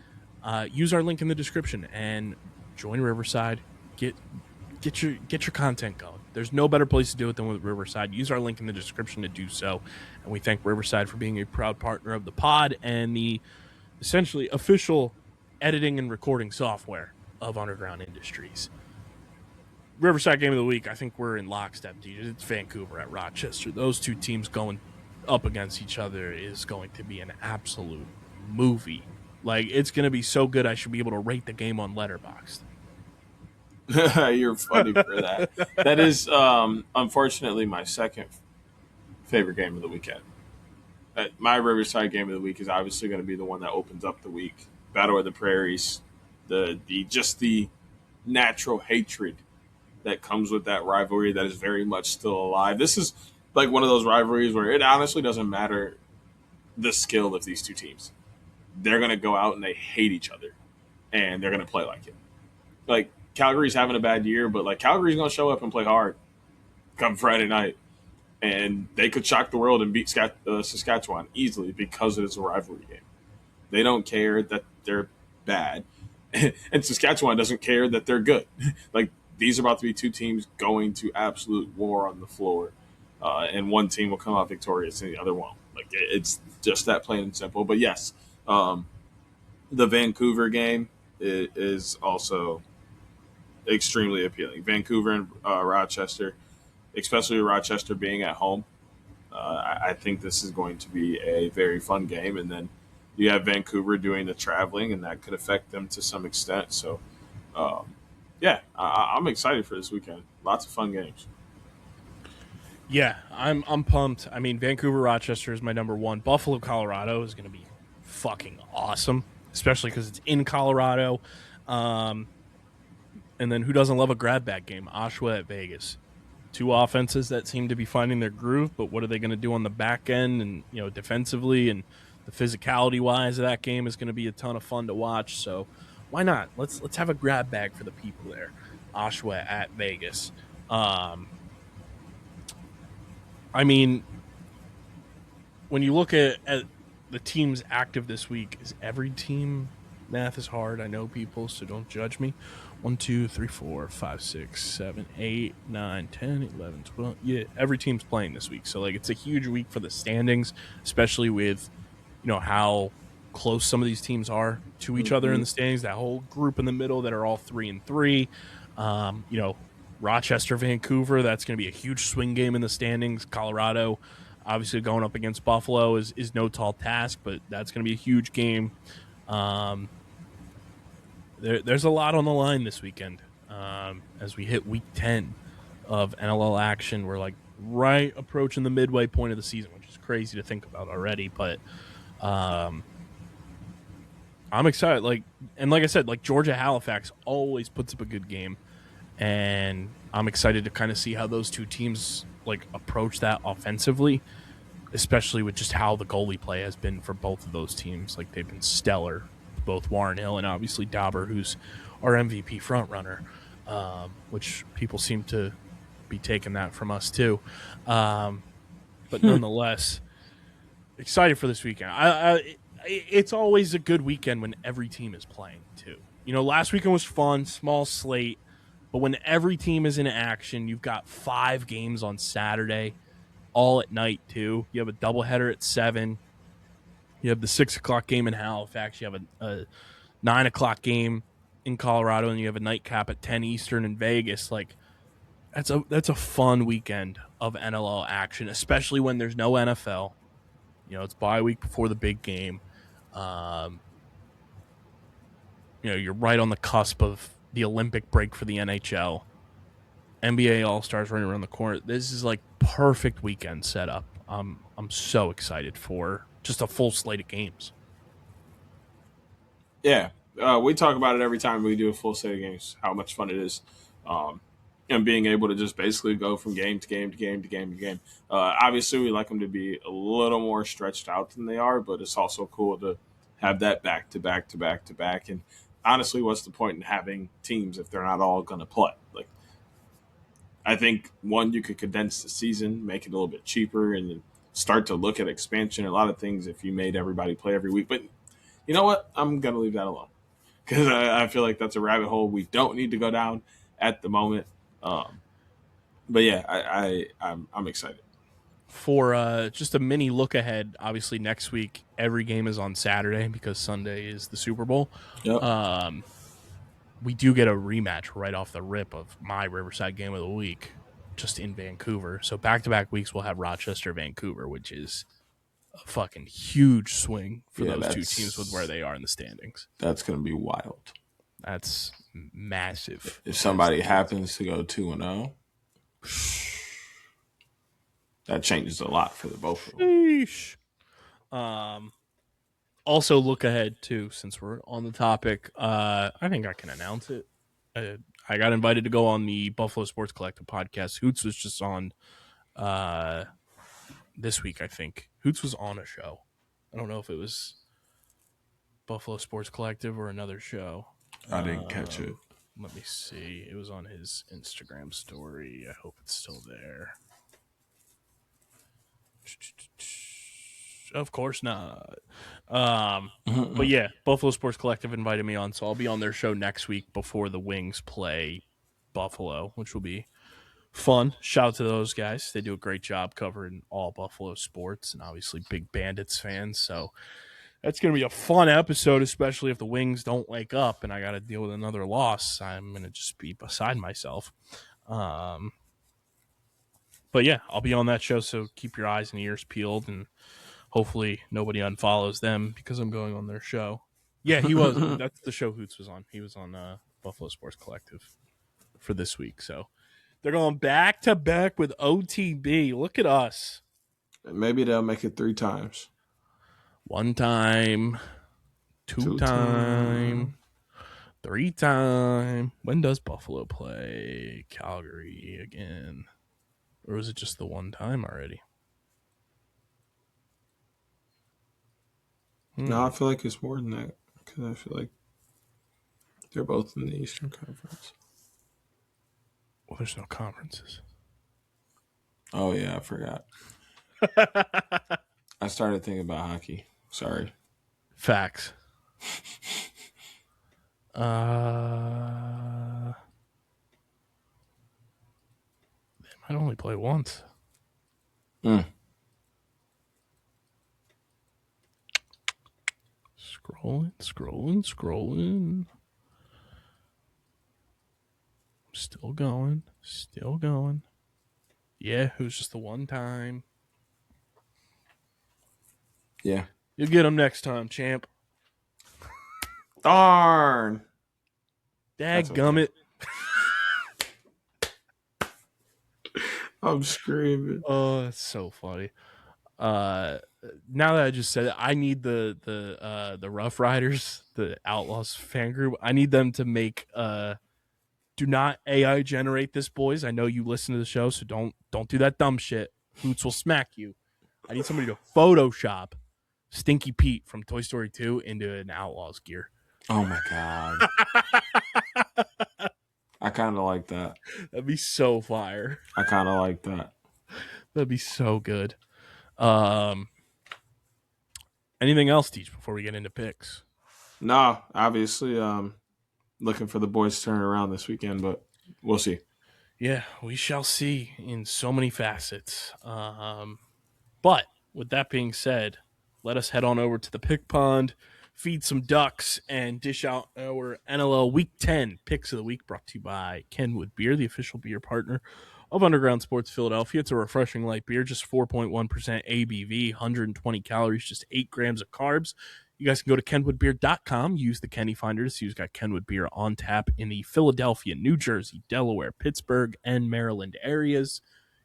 use our link in the description and join Riverside. Get your content going. There's no better place to do it than with Riverside. Use our link in the description to do so. And we thank Riverside for being a proud partner of the pod and the essentially official editing and recording software of Underground Industries. Riverside game of the week, I think we're in lockstep, dude. It's Vancouver at Rochester. Those two teams going up against each other is going to be an absolute movie. Like, it's going to be so good I should be able to rate the game on Letterboxd. You're funny for that. That is, unfortunately, my second favorite game of the weekend. My Riverside game of the week is obviously going to be the one that opens up the week. Battle of the Prairies, the natural hatred that comes with that rivalry that is very much still alive. This is like one of those rivalries where it honestly doesn't matter the skill of these two teams. They're going to go out and they hate each other, and they're going to play like it. Like, Calgary's having a bad year, but like Calgary's going to show up and play hard come Friday night, and they could shock the world and beat Saskatchewan easily because it is a rivalry game. They don't care that they're bad, and Saskatchewan doesn't care that they're good. Like, these are about to be two teams going to absolute war on the floor. and one team will come out victorious and the other won't. Like it's just that plain and simple. But yes, the Vancouver game is also extremely appealing. Vancouver and Rochester, especially Rochester being at home. I think this is going to be a very fun game. And then you have Vancouver doing the traveling, and that could affect them to some extent. So, yeah, I'm excited for this weekend. Lots of fun games. Yeah, I'm pumped. I mean, Vancouver Rochester is my number one. Buffalo Colorado is going to be fucking awesome, especially because it's in Colorado. And then who doesn't love a grab bag game? Oshawa at Vegas. Two offenses that seem to be finding their groove, but what are they going to do on the back end and defensively, and the physicality wise of that game is going to be a ton of fun to watch. So why not? Let's have a grab bag for the people there. Oshawa at Vegas. I mean, when you look at the teams active this week, is every team? Math is hard. I know people, so don't judge me. 1, 2, 3, 4, 5, 6, 7, 8, 9, 10, 11, 12. Yeah, every team's playing this week. So, like, it's a huge week for the standings, especially with, how close some of these teams are to each other in the standings. That whole group in the middle that are all 3-3. Rochester, Vancouver, that's going to be a huge swing game in the standings. Colorado, obviously going up against Buffalo is no tall task, but that's going to be a huge game. There's a lot on the line this weekend as we hit week 10 of NLL action. We're like right approaching the midway point of the season, which is crazy to think about already. But I'm excited. Like I said, like Georgia Halifax always puts up a good game, and I'm excited to kind of see how those two teams like approach that offensively, especially with just how the goalie play has been for both of those teams. Like they've been stellar. Both Warren Hill and obviously Dauber, who's our MVP frontrunner, which people seem to be taking that from us too. But nonetheless, excited for this weekend. It's always a good weekend when every team is playing too. Last weekend was fun, small slate, but when every team is in action, you've got 5 games on Saturday, all at night too. You have a doubleheader at 7. You have the 6 o'clock game in Halifax. You have a 9 o'clock game in Colorado, and you have a nightcap at 10 Eastern in Vegas. Like that's a fun weekend of NLL action, especially when there's no NFL. It's bye week before the big game. You're right on the cusp of the Olympic break for the NHL. NBA All-Stars running around the corner. This is like perfect weekend setup. I'm so excited for just a full slate of games. Yeah, we talk about it every time we do a full slate of games, how much fun it is. And being able to just basically go from game to game to game to game to game. Obviously, we like them to be a little more stretched out than they are, but it's also cool to have that back to back to back to back. And honestly, what's the point in having teams if they're not all going to play? Like, I think, one, you could condense the season, make it a little bit cheaper, and then start to look at expansion. A lot of things if you made everybody play every week. But you know what? I'm going to leave that alone because I feel like that's a rabbit hole we don't need to go down at the moment. But yeah, I'm excited. For just a mini look ahead, obviously next week, every game is on Saturday because Sunday is the Super Bowl. Yep. We do get a rematch right off the rip of my Riverside game of the week just in Vancouver. So back-to-back weeks, we'll have Rochester, Vancouver, which is a fucking huge swing for those two teams with where they are in the standings. That's going to be wild. That's massive. If somebody happens to go 2-0, that changes a lot for the both of them. Also, look ahead, too, since we're on the topic. I think I can announce it. I got invited to go on the Buffalo Sports Collective podcast. Hoots was just on this week, I think. Hoots was on a show. I don't know if it was Buffalo Sports Collective or another show. I didn't catch it. Let me see. It was on his Instagram story. I hope it's still there. Of course not. But yeah, Buffalo Sports Collective invited me on, so I'll be on their show next week before the Wings play Buffalo, which will be fun. Shout out to those guys. They do a great job covering all Buffalo sports and obviously big Bandits fans. So that's going to be a fun episode, especially if the Wings don't wake up and I got to deal with another loss. I'm going to just be beside myself. But yeah, I'll be on that show. So keep your eyes and ears peeled, and hopefully nobody unfollows them because I'm going on their show. Yeah, he was. That's the show Hoots was on. He was on Buffalo Sports Collective for this week. So they're going back to back with OTB. Look at us. Maybe they'll make it 3 times. 1 time, 2 time, 3 time. When does Buffalo play Calgary again? Or was it just the 1 time already? No, I feel like it's more than that because I feel like they're both in the Eastern Conference. Well, there's no conferences. Oh, yeah, I forgot. I started thinking about hockey. Sorry. Facts. They might only play once. Scrolling. Still going. Yeah, it was just the 1 time. Yeah. You'll get them next time, champ. Darn. Dadgummit. I'm screaming. Oh, that's so funny. Now that I just said it, I need the Rough Riders, the Outlaws fan group. I need them to make do not AI generate this, boys. I know you listen to the show, so don't do that dumb shit. Hoots will smack you. I need somebody to Photoshop Stinky Pete from Toy Story 2 into an Outlaws gear. Oh my God. I kind of like that. That'd be so fire. I kind of like that. That'd be so good. Anything else, Teach, before we get into picks? No, obviously, looking for the boys to turn around this weekend, but we'll see. Yeah, we shall see in so many facets. But with that being said, let us head on over to the pick pond, feed some ducks, and dish out our NLL Week 10 picks of the week, brought to you by Kenwood Beer, the official beer partner of Underground Sports Philadelphia. It's a refreshing light beer, just 4.1% ABV, 120 calories, just 8 grams of carbs. You guys can go to kenwoodbeer.com, use the Kenny Finder to see who's got Kenwood Beer on tap in the Philadelphia, New Jersey, Delaware, Pittsburgh, and Maryland areas.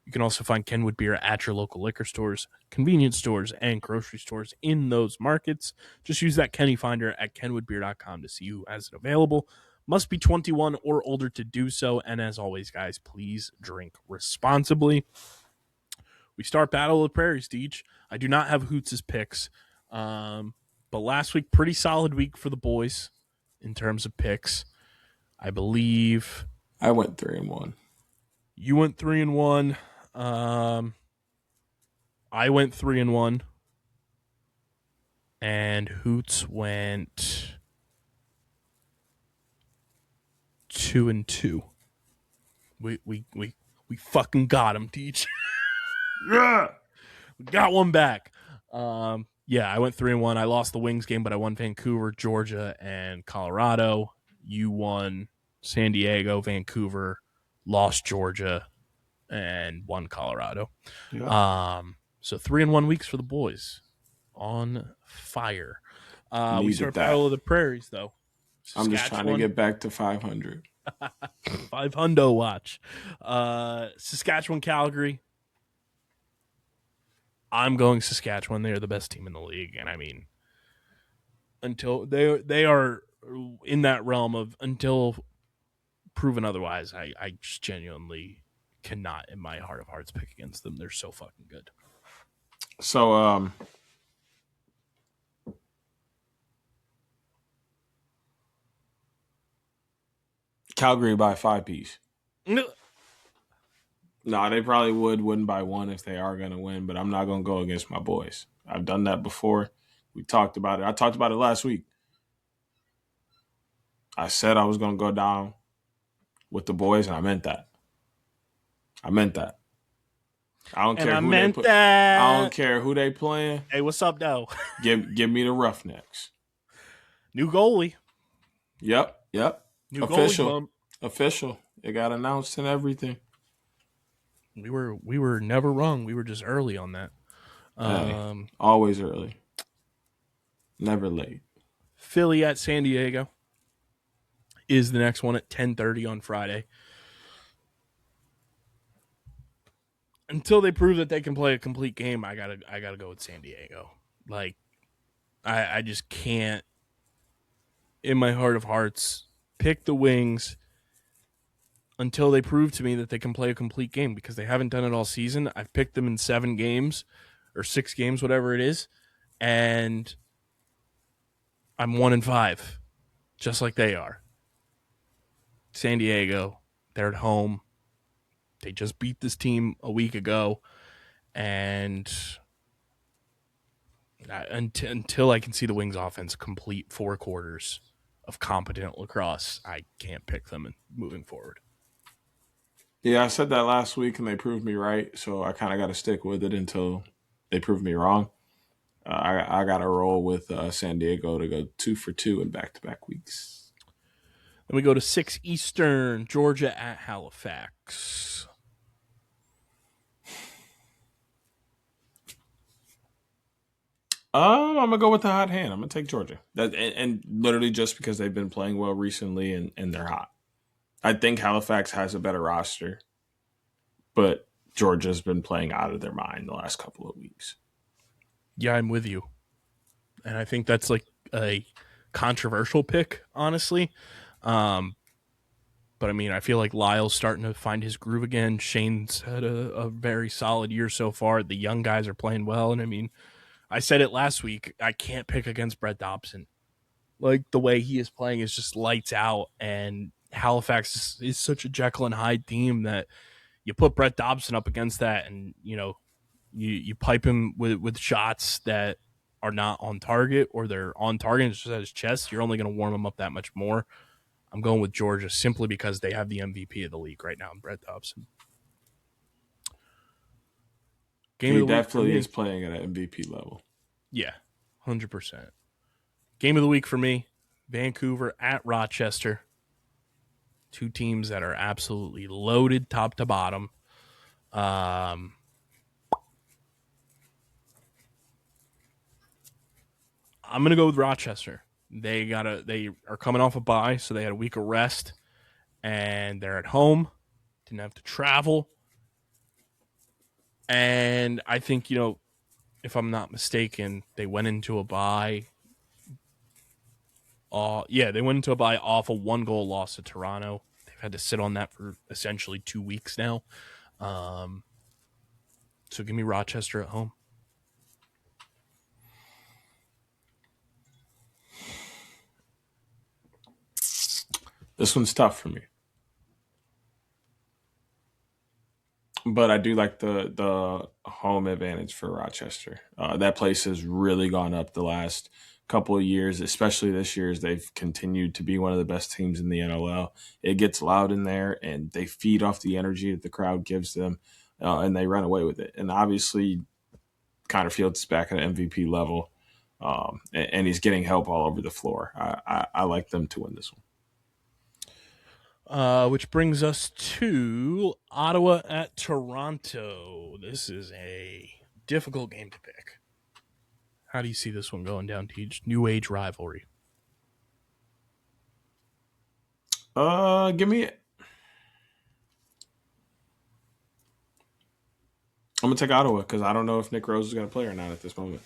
You can also find Kenwood Beer at your local liquor stores, convenience stores, and grocery stores in those markets. Just use that Kenny Finder at kenwoodbeer.com to see who has it available. Must be 21 or older to do so. And as always, guys, please drink responsibly. We start Battle of the Prairies, Deej. I do not have Hoots' picks. But last week, pretty solid week for the boys in terms of picks. I believe I went 3-1. You went 3-1. I went 3-1. And Hoots went 2-2. We fucking got him, Teach. Yeah, we got one back. Yeah, I went 3-1. I lost the Wings game, but I won Vancouver, Georgia, and Colorado. You won San Diego, Vancouver, lost Georgia, and won Colorado. Yeah. So 3-1 weeks for the boys. On fire. We start Battle of the Prairies, though. I'm just trying to get back to 500. 500 watch. Saskatchewan, Calgary. I'm going Saskatchewan. They are the best team in the league, and I mean, until they are in that realm of until proven otherwise, I just genuinely cannot, in my heart of hearts, pick against them. They're so fucking good. So, Calgary by 5 piece. No, they probably would win by 1 if they are going to win, but I'm not going to go against my boys. I've done that before. We talked about it. I talked about it last week. I said I was going to go down with the boys, and I meant that. I meant that. I don't And care I who meant they put. that. I don't care who they playing. Hey, what's up, though? Give me the Roughnecks. New goalie. Yep. New goalie bump. Official. It got announced and everything. We were never wrong. We were just early on that. Always early. Never late. Philly at San Diego is the next one at 10:30 on Friday. Until they prove that they can play a complete game, I gotta go with San Diego. Like, I just can't, in my heart of hearts, pick the Wings until they prove to me that they can play a complete game, because they haven't done it all season. I've picked them in 7 games or 6 games, whatever it is, and I'm 1-5, just like they are. San Diego, they're at home. They just beat this team a week ago, and until I can see the Wings offense complete 4 quarters of competent lacrosse, I can't pick them moving forward. Yeah, I said that last week and they proved me right, so I kind of got to stick with it until they prove me wrong. I got to roll with San Diego to go 2 for 2 in back-to-back weeks. Then we go to 6 Eastern, Georgia at Halifax. I'm gonna go with the hot hand. I'm gonna take Georgia. And literally just because they've been playing well recently and they're hot. I think Halifax has a better roster, but Georgia's been playing out of their mind the last couple of weeks. Yeah, I'm with you. And I think that's like a controversial pick, honestly. But I mean, I feel like Lyle's starting to find his groove again. Shane's had a very solid year so far. The young guys are playing well. And I mean, I said it last week, I can't pick against Brett Dobson. Like, the way he is playing is just lights out. And Halifax is such a Jekyll and Hyde team that you put Brett Dobson up against that, and, you know, you pipe him with shots that are not on target, or they're on target and it's just at his chest. You're only going to warm him up that much more. I'm going with Georgia simply because they have the MVP of the league right now, Brett Dobson. He definitely is playing at an MVP level. Yeah, 100%. Game of the week for me, Vancouver at Rochester. 2 teams that are absolutely loaded top to bottom. I'm going to go with Rochester. They are coming off a bye, so they had a week of rest, and they're at home. Didn't have to travel. And I think, you know, if I'm not mistaken, they went into a bye. They went into a bye off a 1-goal loss to Toronto. They've had to sit on that for essentially 2 weeks now. So give me Rochester at home. This one's tough for me. But I do like the home advantage for Rochester. That place has really gone up the last couple of years, especially this year, as they've continued to be one of the best teams in the NLL. It gets loud in there, and they feed off the energy that the crowd gives them, and they run away with it. And obviously, Connor Fields is back at an MVP level, and he's getting help all over the floor. I like them to win this one. Which brings us to Ottawa at Toronto. This is a difficult game to pick. How do you see this one going down, Teach? New age rivalry. Give me it. I'm going to take Ottawa because I don't know if Nick Rose is going to play or not at this moment.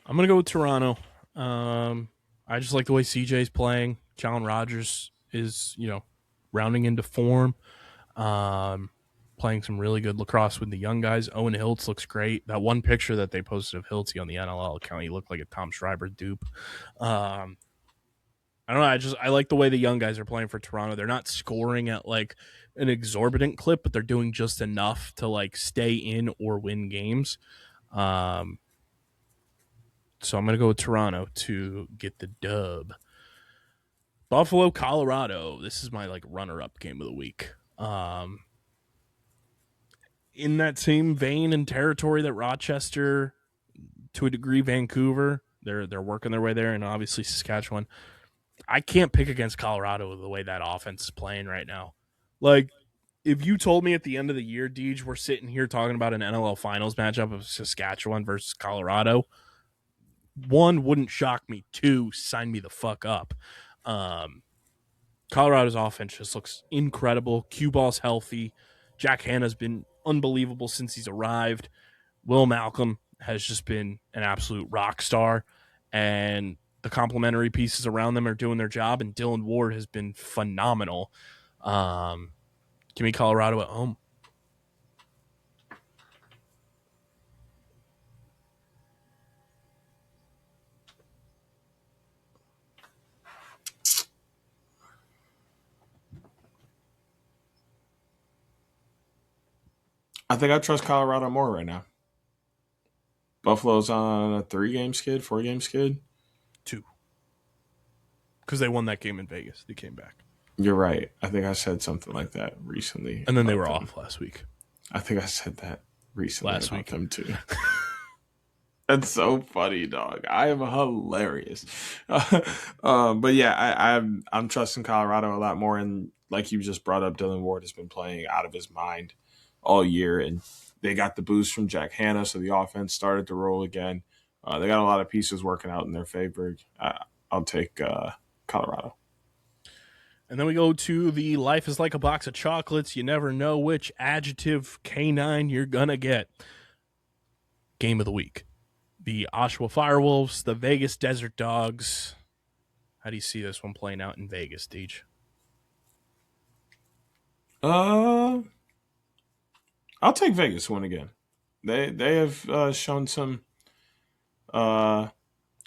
I'm going to go with Toronto. I just like the way CJ's playing. John Rogers is, you know, rounding into form. Playing some really good lacrosse with the young guys. Owen Hiltz looks great. That one picture that they posted of Hiltzy on the NLL account, he looked like a Tom Schreiber dupe. I don't know. I like the way the young guys are playing for Toronto. They're not scoring at like an exorbitant clip, but they're doing just enough to like stay in or win games. So I'm going to go with Toronto to get the dub. Buffalo, Colorado. This is my like runner-up game of the week. in that same vein and territory that Rochester, to a degree, Vancouver, they're working their way there, and obviously Saskatchewan. I can't pick against Colorado the way that offense is playing right now. Like, if you told me at the end of the year, Deej, we're sitting here talking about an NLL Finals matchup of Saskatchewan versus Colorado, one, wouldn't shock me. Two, sign me the fuck up. Colorado's offense just looks incredible. Cue ball's healthy. Jack Hanna's been unbelievable since he's arrived. Will Malcolm has just been an absolute rock star, and the complementary pieces around them are doing their job, and Dylan Ward has been phenomenal. Give me Colorado at home. I think I trust Colorado more right now. Buffalo's on a 3-game skid, 4-game skid. 2. Because they won that game in Vegas. They came back. You're right. I think I said something like that recently. And then they were off last week. I think I said that recently last about week. them too. That's so funny, dog. I am hilarious. But yeah, I'm trusting Colorado a lot more. And like you just brought up, Dylan Ward has been playing out of his mind all year, and they got the boost from Jack Hanna, so the offense started to roll again. They got a lot of pieces working out in their favor. I'll take Colorado. And then we go to the life is like a box of chocolates. You never know which adjective canine you're going to get. Game of the week. The Oshawa Firewolves, the Vegas Desert Dogs. How do you see this one playing out in Vegas, Deej? I'll take Vegas win again. They have shown some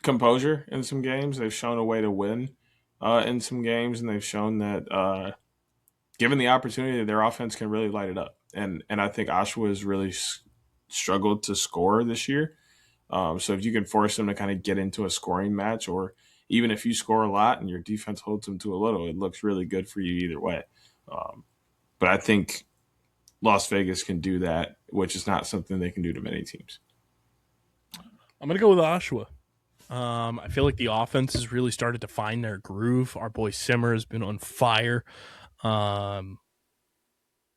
composure in some games. They've shown a way to win in some games, and they've shown that given the opportunity, their offense can really light it up. And I think Oshawa has really struggled to score this year. So if you can force them to kind of get into a scoring match, or even if you score a lot and your defense holds them to a little, it looks really good for you either way. But I think Las Vegas can do that, which is not something they can do to many teams. I'm going to go with Oshawa. I feel like the offense has really started to find their groove. Our boy Simmer has been on fire. And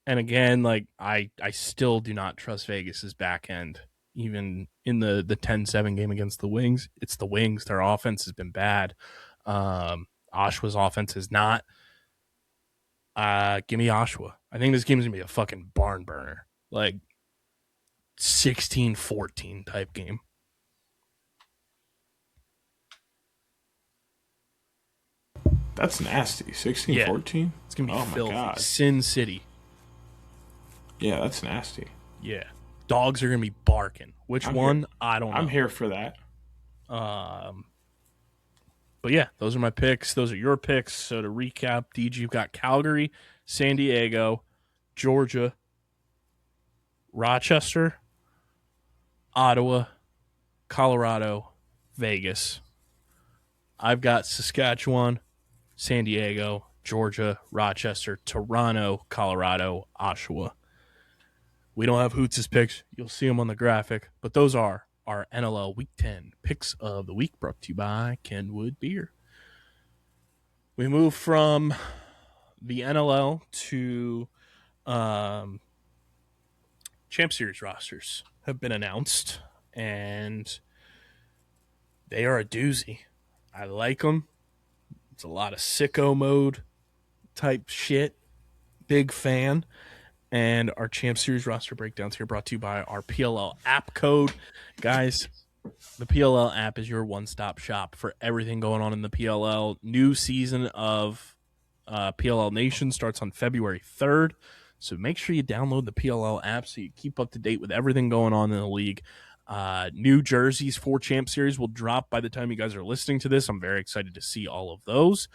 again, like I still do not trust Vegas's back end. Even in the 10-7 game against the Wings, it's the Wings. Their offense has been bad. Oshawa's offense is not. Give me Oshawa. I think this game is going to be a fucking barn burner. Like 16-14 type game. That's nasty. 16-14? Yeah. It's going to be filthy. My God. Sin City. Yeah, that's nasty. Yeah. Dogs are going to be barking. Which one? I don't know. I'm here for that. But yeah, those are my picks. Those are your picks. So to recap, DG, you've got Calgary, San Diego, Georgia, Rochester, Ottawa, Colorado, Vegas. I've got Saskatchewan, San Diego, Georgia, Rochester, Toronto, Colorado, Oshawa. We don't have Hoots' picks. You'll see them on the graphic. But those are our NLL Week 10 picks of the week, brought to you by Kenwood Beer. We move from the NLL to Champ Series rosters have been announced, and they are a doozy. I like them. It's a lot of sicko mode type shit. Big fan. And our Champ Series roster breakdowns here brought to you by our PLL app code. Guys, the PLL app is your one-stop shop for everything going on in the PLL. New season of PLL Nation starts on February 3rd. So make sure you download the PLL app so you keep up to date with everything going on in the league. New jerseys for Champ Series will drop by the time you guys are listening to this. I'm very excited to see all of those.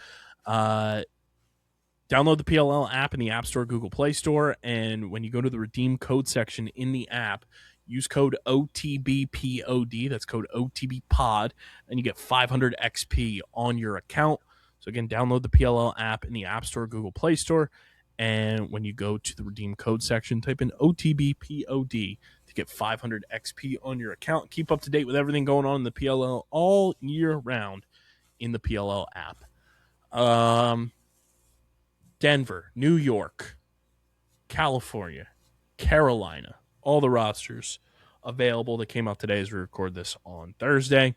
Download the PLL app in the App Store, Google Play Store, and when you go to the redeem code section in the app, use code OTBPOD, that's code OTBPOD, and you get 500 XP on your account. So again, download the PLL app in the App Store, Google Play Store, And when you go to the redeem code section, type in OTBPOD to get 500 XP on your account. Keep up to date with everything going on in the PLL all year round in the PLL app. Denver, New York, California, Carolina, all the rosters available that came out today as we record this on Thursday.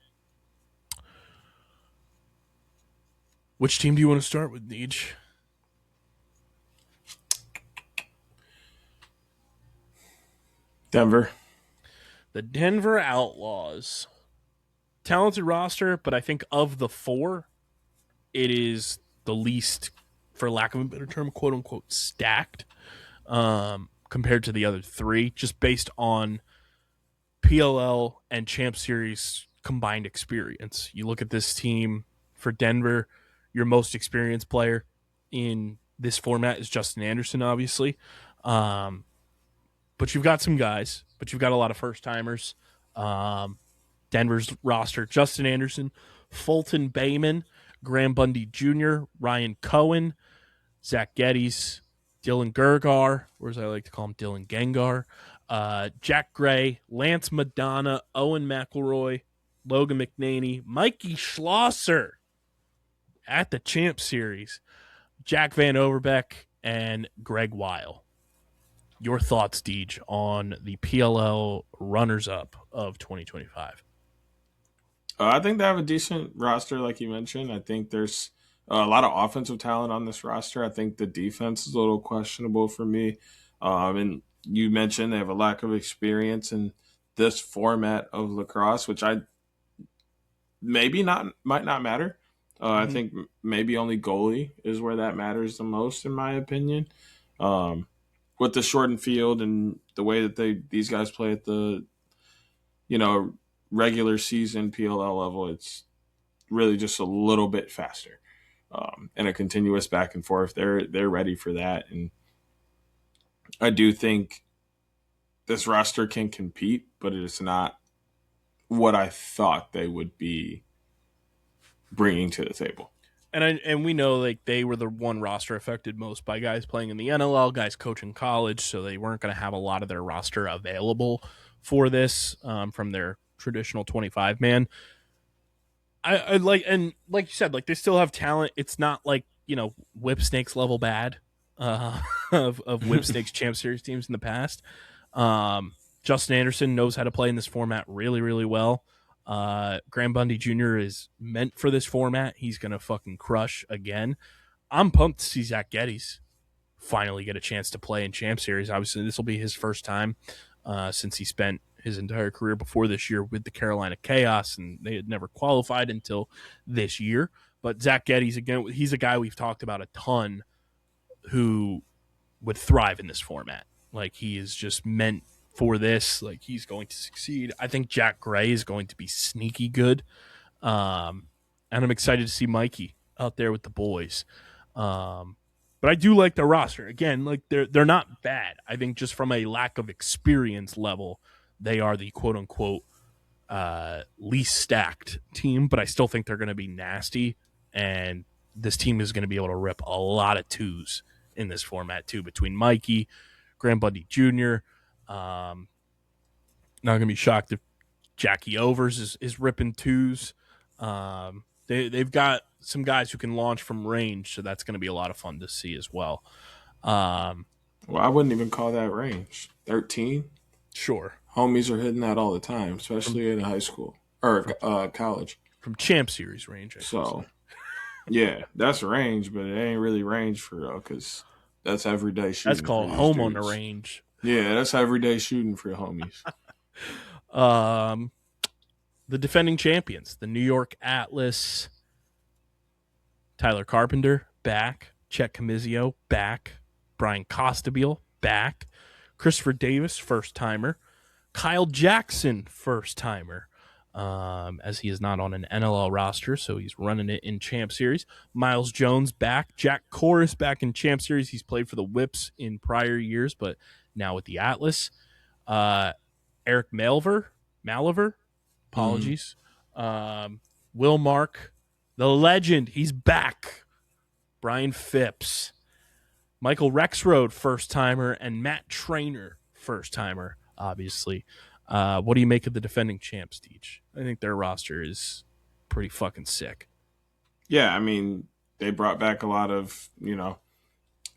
Which team do you want to start with, Neej? Denver. The Denver Outlaws. Talented roster, but I think of the four, it is the least, for lack of a better term, quote unquote, stacked compared to the other three, just based on PLL and Champ Series combined experience. You look at this team for Denver, your most experienced player in this format is Justin Anderson, obviously. But you've got some guys, but you've got a lot of first-timers. Denver's roster, Justin Anderson, Fulton Bayman, Graham Bundy Jr., Ryan Cohen, Zach Geddes, Dylan Gergar, or as I like to call him, Dylan Gengar, Jack Gray, Lance Madonna, Owen McElroy, Logan McNaney, Mikey Schlosser at the Champ Series, Jack Van Overbeck, and Greg Weil. Your thoughts, Deej, on the PLL runners-up of 2025? I think they have a decent roster, like you mentioned. I think there's a lot of offensive talent on this roster. I think the defense is a little questionable for me. And you mentioned they have a lack of experience in this format of lacrosse, which might not matter. I think maybe only goalie is where that matters the most, in my opinion. With the shortened field and the way that these guys play at the, regular season PLL level, it's really just a little bit faster and a continuous back and forth. They're ready for that, and I do think this roster can compete, but it is not what I thought they would be bringing to the table. And we know like they were the one roster affected most by guys playing in the NLL, guys coaching college, so they weren't going to have a lot of their roster available for this from their traditional 25-man. I like, and like you said, like they still have talent. It's not like Whipsnakes level bad of Whipsnakes Champ Series teams in the past. Justin Anderson knows how to play in this format really, really well. Graham Bundy Jr. is meant for this format. He's going to fucking crush again. I'm pumped to see Zach Geddes finally get a chance to play in Champ Series. Obviously, this will be his first time since he spent his entire career before this year with the Carolina Chaos, and they had never qualified until this year. But Zach Geddes, again, he's a guy we've talked about a ton who would thrive in this format. Like, he is just meant for this. Like, he's going to succeed. I think Jack Gray is going to be sneaky good. And I'm excited to see Mikey out there with the boys. But I do like the roster. Again, like they're not bad. I think just from a lack of experience level, they are the quote unquote least stacked team, but I still think they're going to be nasty, and this team is going to be able to rip a lot of twos in this format too, between Mikey, Graham Bundy Jr. Not going to be shocked if Jackie Overs is ripping twos. They've got some guys who can launch from range, so that's going to be a lot of fun to see as well. Well, I wouldn't even call that range. 13? Sure. Homies are hitting that all the time, especially in high school or college. From Champ Series range, yeah, that's range, but it ain't really range for real because that's everyday shooting. That's called home on the range. Yeah, that's everyday shooting for the homies. The defending champions, the New York Atlas, Tyler Carpenter, back. Chet Camizio, back. Brian Costabile, back. Christopher Davis, first-timer. Kyle Jackson, first-timer, as he is not on an NLL roster, so he's running it in Champ Series. Miles Jones, back. Jack Corus, back in Champ Series. He's played for the Whips in prior years, but now with the Atlas. Eric Malver, apologies. Will Mark, the legend, he's back. Brian Phipps, Michael Rexroad, first timer, and Matt Trainer, first timer. Obviously, what do you make of the defending champs, Deej? I think their roster is pretty fucking sick. Yeah, I mean, they brought back a lot of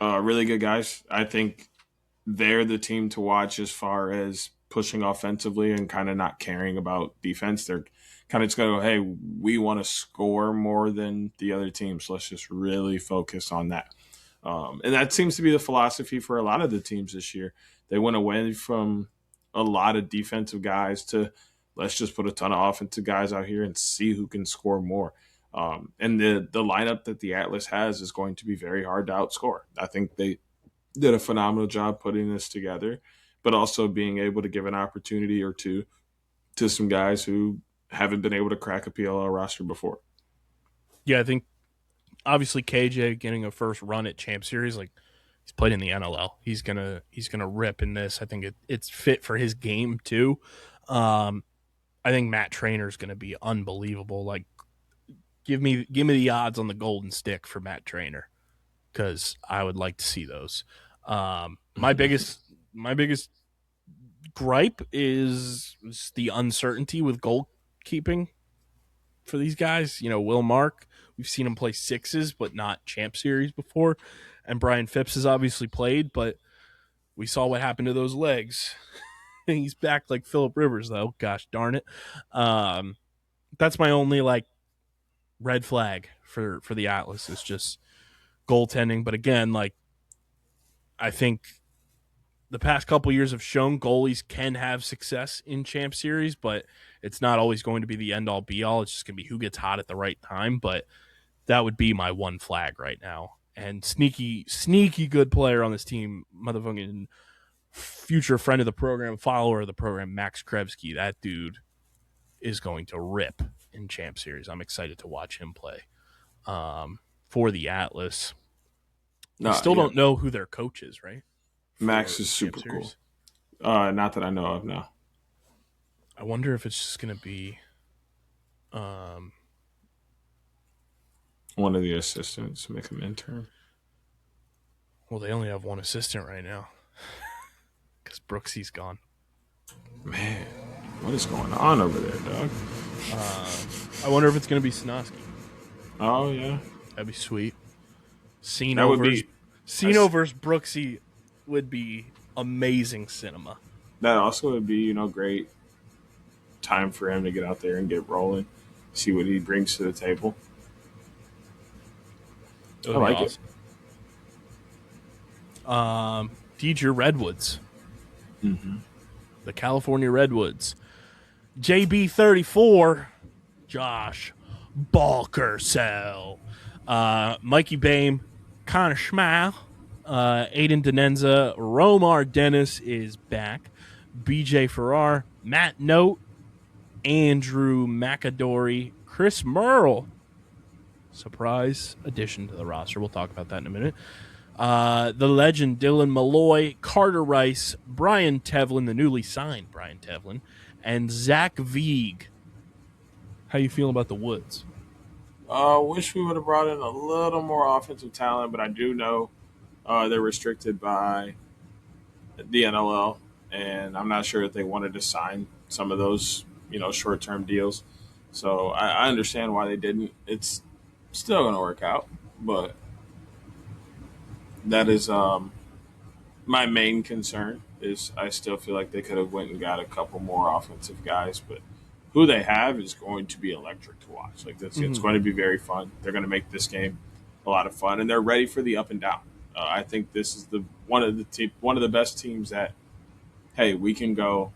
really good guys. I think they're the team to watch as far as pushing offensively and kind of not caring about defense. They're kind of just going to go, hey, we want to score more than the other teams. So let's just really focus on that. And that seems to be the philosophy for a lot of the teams this year. They went away from a lot of defensive guys to let's just put a ton of offensive guys out here and see who can score more. And the lineup that the Atlas has is going to be very hard to outscore. I think they did a phenomenal job putting this together, but also being able to give an opportunity or two to some guys who haven't been able to crack a PLL roster before. Yeah, I think obviously KJ getting a first run at Champ Series, like he's played in the NLL. He's gonna rip in this. I think it's fit for his game too. I think Matt Trainer's gonna be unbelievable. Like give me the odds on the golden stick for Matt Trainer, because I would like to see those. My biggest gripe is the uncertainty with goalkeeping for these guys. Will Mark, we've seen him play sixes, but not Champ Series before. And Brian Phipps has obviously played, but we saw what happened to those legs. He's back like Phillip Rivers, though. Gosh darn it. That's my only red flag for the Atlas is just goaltending. But again, I think the past couple years have shown goalies can have success in Champ Series, but it's not always going to be the end-all, be-all. It's just going to be who gets hot at the right time. But that would be my one flag right now. And sneaky good player on this team, motherfucking future friend of the program, follower of the program, Max Krevsky. That dude is going to rip in Champ Series. I'm excited to watch him play for the Atlas. I still don't know who their coach is, right? Max is super cool. Not that I know of, no. I wonder if it's just going to be one of the assistants, make him intern. Well, they only have one assistant right now because Brooksy's gone. Man, what is going on over there, dog? I wonder if it's going to be Sinoski. Oh, yeah. That'd be sweet. Sino versus Brooksy would be amazing cinema. That also would be, great time for him to get out there and get rolling, see what he brings to the table. I like it. Deidre Redwoods. Mm-hmm. The California Redwoods. JB34, Josh Balkersell. Mikey Boehm, Connor Schmal, Aiden Denenza, Romar Dennis is back. BJ Farrar, Matt Note, Andrew McAdory, Chris Merle. Surprise addition to the roster. We'll talk about that in a minute. The legend Dylan Malloy, Carter Rice, Brian Tevlin, the newly signed Brian Tevlin, and Zach Vieg. How you feeling about the Woods? Wish we would have brought in a little more offensive talent, but I do know they're restricted by the NLL, and I'm not sure if they wanted to sign some of those, short-term deals. So I understand why they didn't. It's still going to work out, but that is my main concern is I still feel like they could have went and got a couple more offensive guys, but who they have is going to be electric to watch. It's going to be very fun. They're going to make this game a lot of fun, and they're ready for the up and down. I think this is one of the best teams that, hey, we can go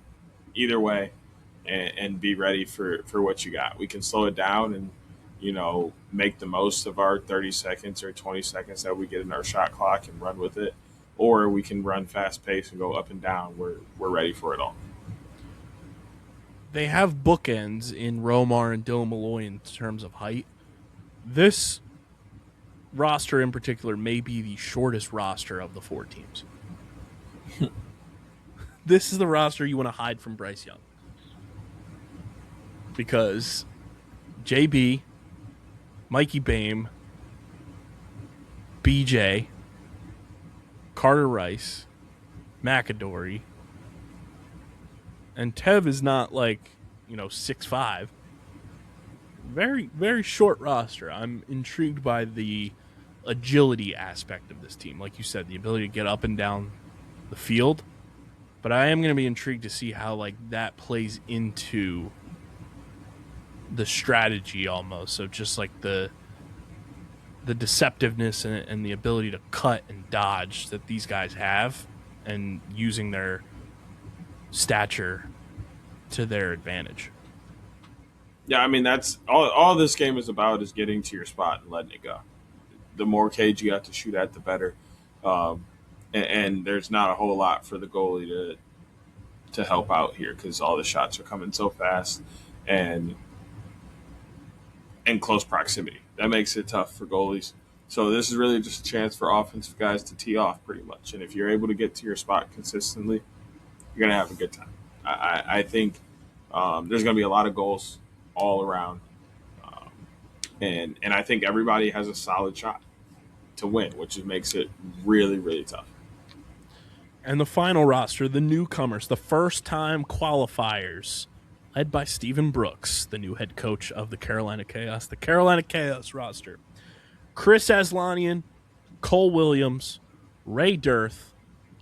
either way and be ready for what you got. We can slow it down and make the most of our 30 seconds or 20 seconds that we get in our shot clock and run with it, or we can run fast pace and go up and down. We're ready for it all. They have bookends in Romar and Dylan Malloy in terms of height. This roster in particular may be the shortest roster of the four teams. This is the roster you want to hide from Bryce Young. Because JB, Mikey Boehm, BJ, Carter Rice, McAdory, and Tev is not 6'5". Very, very short roster. I'm intrigued by the agility aspect of this team. Like you said, the ability to get up and down the field. But I am going to be intrigued to see how that plays into the strategy almost of just the deceptiveness and the ability to cut and dodge that these guys have and using their stature to their advantage. Yeah, I mean, that's all this game is about, is getting to your spot and letting it go. The more cage you have to shoot at, the better. And there's not a whole lot for the goalie to help out here because all the shots are coming so fast and in close proximity. That makes it tough for goalies. So this is really just a chance for offensive guys to tee off pretty much. And if you're able to get to your spot consistently, you're going to have a good time. I think there's going to be a lot of goals all around. And I think everybody has a solid shot to win, which makes it really, really tough. And the final roster, the newcomers, the first-time qualifiers, led by Stephen Brooks, the new head coach of the Carolina Chaos. The Carolina Chaos roster: Chris Aslanian, Cole Williams, Ray Dirth,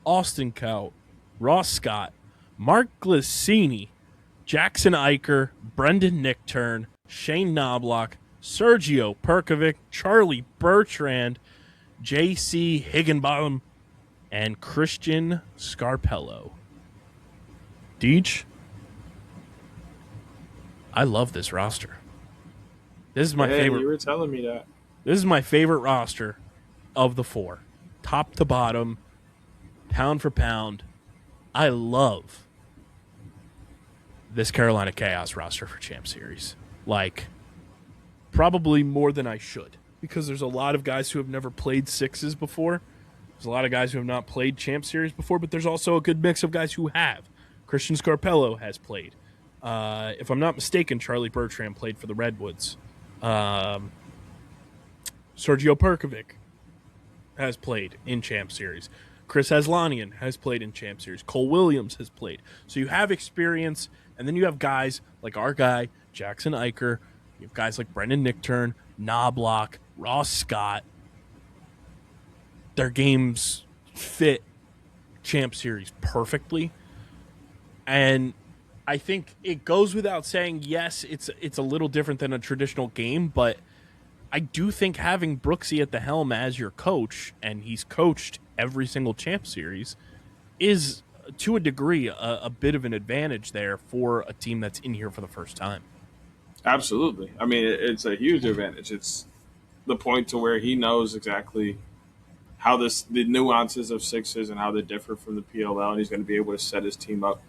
Austin Kaut, Ross Scott, Mark Glissini, Jackson Eicher, Brendan Nichtern, Shane Knobloch, Sergio Perkovic, Charlie Bertrand, J.C. Higginbottom, and Christian Scarpello. Deej, I love this roster. This is my favorite. You were telling me that. This is my favorite roster of the four. Top to bottom, pound for pound. I love this Carolina Chaos roster for Champ Series. Probably more than I should, because there's a lot of guys who have never played sixes before. There's a lot of guys who have not played Champ Series before, but there's also a good mix of guys who have. Christian Scarpello has played. If I'm not mistaken, Charlie Bertrand played for the Redwoods. Sergio Perkovic has played in Champ Series. Chris Aslanian has played in Champ Series. Cole Williams has played. So you have experience, and then you have guys like our guy, Jackson Eicher. You have guys like Brendan Nichtern, Knobloch, Ross Scott. Their games fit Champ Series perfectly. And I think it goes without saying, yes, it's a little different than a traditional game, but I do think having Brooksy at the helm as your coach, and he's coached every single Champ Series, is, to a degree, a bit of an advantage there for a team that's in here for the first time. Absolutely. I mean, it's a huge advantage. It's the point to where he knows exactly how the nuances of sixes and how they differ from the PLL, and he's going to be able to set his team up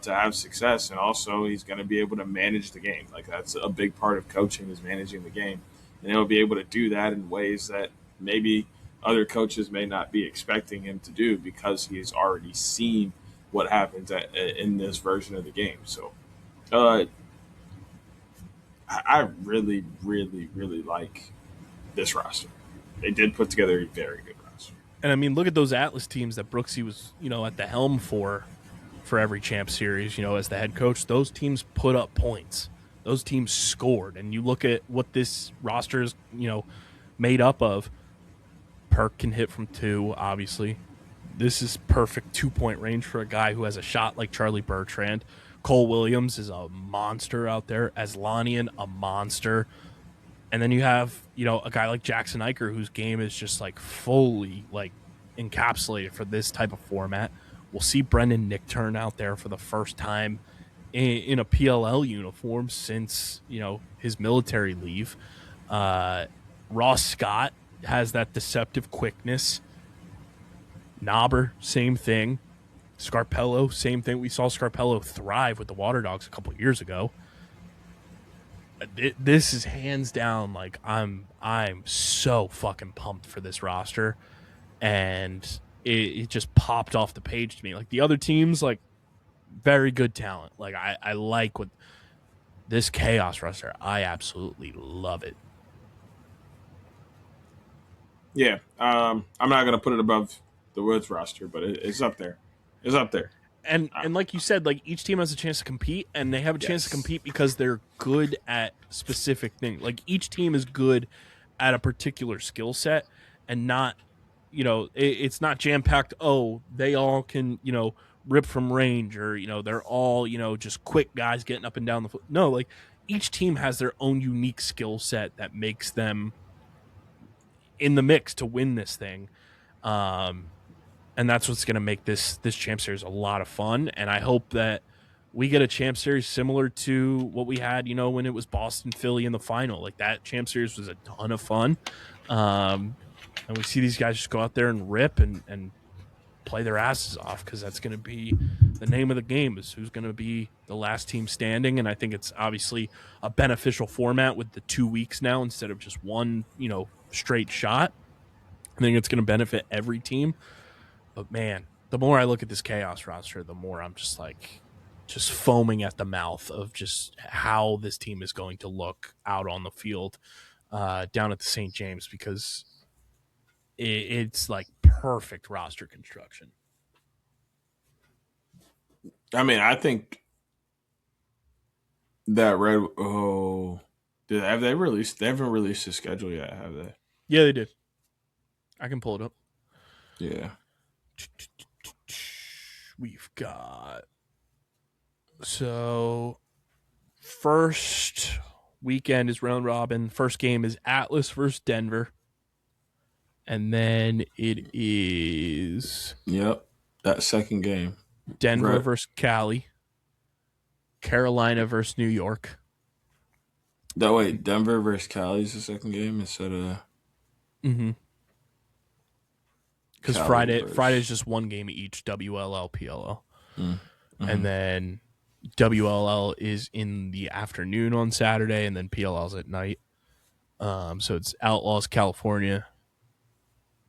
to have success. And also he's going to be able to manage the game. That's a big part of coaching, is managing the game. And he'll be able to do that in ways that maybe other coaches may not be expecting him to do, because he's already seen what happens in this version of the game. So I really, really, really like this roster. They did put together a very good roster. And I mean, look at those Atlas teams that Brooksy was, at the helm for every Champ Series, as the head coach. Those teams put up points. Those teams scored. And you look at what this roster is, made up of. Perk can hit from two, obviously. This is perfect 2-point range for a guy who has a shot like Charlie Bertrand. Cole Williams is a monster out there. Aslanian, a monster. And then you have, a guy like Jackson Eicher, whose game is just fully encapsulated for this type of format. We'll see Brendan Nichtern out there for the first time in a PLL uniform since, his military leave. Ross Scott has that deceptive quickness. Knobber, same thing. Scarpello, same thing. We saw Scarpello thrive with the Water Dogs a couple years ago. This is hands down, I'm so fucking pumped for this roster, and it just popped off the page to me. The other teams, very good talent. I like what this Chaos roster. I absolutely love it. Yeah, I'm not going to put it above the Woods roster, but it's up there. It's up there. And like you said, like each team has a chance to compete, and they have a chance to compete because they're good at specific things. Like each team is good at a particular skill set, and not, it's not jam packed. Oh, they all can, rip from range, or they're all just quick guys getting up and down the floor. No, like each team has their own unique skill set that makes them in the mix to win this thing. And that's what's going to make this Champ Series a lot of fun. And I hope that we get a Champ Series similar to what we had, when it was Boston Philly in the final. Like that Champ Series was a ton of fun. And we see these guys just go out there and rip and play their asses off, because that's going to be the name of the game, is who's going to be the last team standing. And I think it's obviously a beneficial format with the 2 weeks now instead of just one, straight shot. I think it's going to benefit every team. But man, the more I look at this Chaos roster, the more I'm just foaming at the mouth of just how this team is going to look out on the field down at the St. James, because it's like perfect roster construction. I mean, I think that have they released? They haven't released the schedule yet, have they? Yeah, they did. I can pull it up. Yeah. We've got, so first weekend is round robin. First game is Atlas versus Denver. And then it is that second game. Denver versus Cali. Carolina versus New York. Denver versus Cali is the second game instead of because Friday is just one game each, WLL, PLL. And then WLL is in the afternoon on Saturday, and then PLL's at night. So it's Outlaws, California,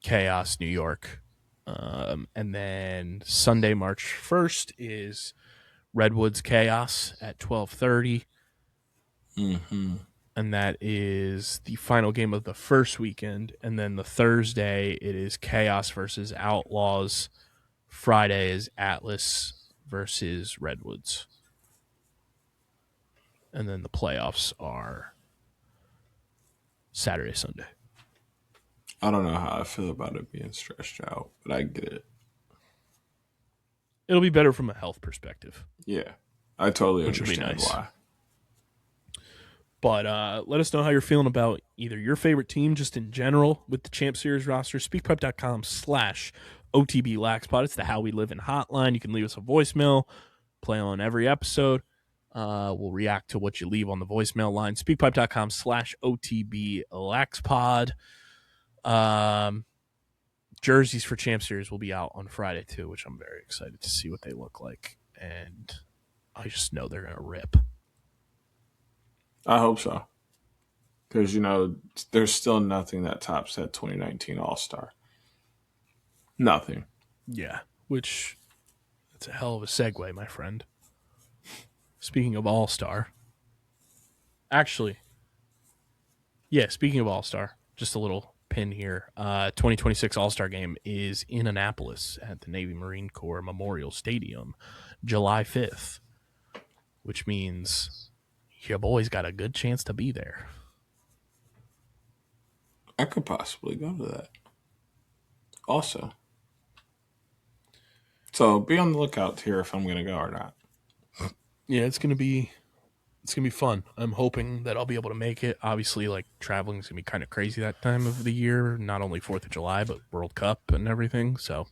Chaos, New York. And then Sunday, March 1st is Redwoods Chaos at 12:30. And that is the final game of the first weekend. And then the Thursday, it is Chaos versus Outlaws. Friday is Atlas versus Redwoods. And then the playoffs are Saturday, Sunday. I don't know how I feel about it being stretched out, but I get it. It'll be better from a health perspective. Yeah, I totally understand why. But let us know how you're feeling about either your favorite team just in general with the Champ Series roster. Speakpipe.com/OTB Laxpod. It's the How We Live in hotline. You can leave us a voicemail, play on every episode. We'll react to what you leave on the voicemail line. Speakpipe.com/OTB Laxpod. Jerseys for Champ Series will be out on Friday too, which I'm very excited to see what they look like. And I just know they're going to rip. I hope so. Because, there's still nothing that tops that 2019 All-Star. Nothing. Yeah, which, that's a hell of a segue, my friend. Speaking of All-Star. Actually, yeah, speaking of All-Star, just a little pin here. 2026 All-Star Game is in Annapolis at the Navy Marine Corps Memorial Stadium, July 5th, which means your boy's got a good chance to be there. I could possibly go to that. Also. So be on the lookout to hear if I'm going to go or not. Yeah, it's gonna be fun. I'm hoping that I'll be able to make it. Obviously, like traveling is gonna be kind of crazy that time of the year. Not only 4th of July, but World Cup and everything. So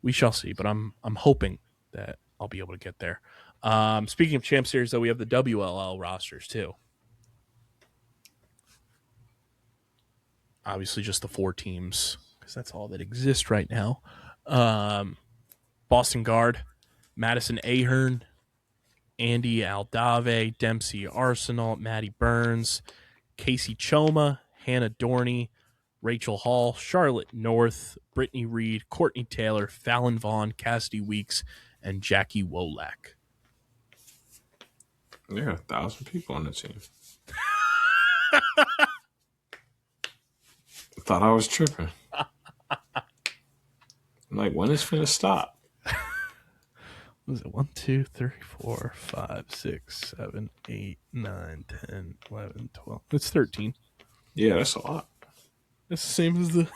we shall see. But I'm hoping that I'll be able to get there. Speaking of Champ Series, though, we have the WLL rosters too. Obviously, just the 4 teams, because that's all that exists right now. Boston Guard, Madison Ahern, Andy Aldave, Dempsey Arsenal, Maddie Burns, Casey Choma, Hannah Dorney, Rachel Hall, Charlotte North, Brittany Reed, Courtney Taylor, Fallon Vaughn, Cassidy Weeks, and Jackie Wolak. There are 1,000 people on the team. Thought I was tripping. I'm like, when is it finna stop? Was it 1, 2, 3, 4, 5, 6, 7, 8, 9, 10, 11, 12? It's 13. Yeah, that's a lot. It's the same as the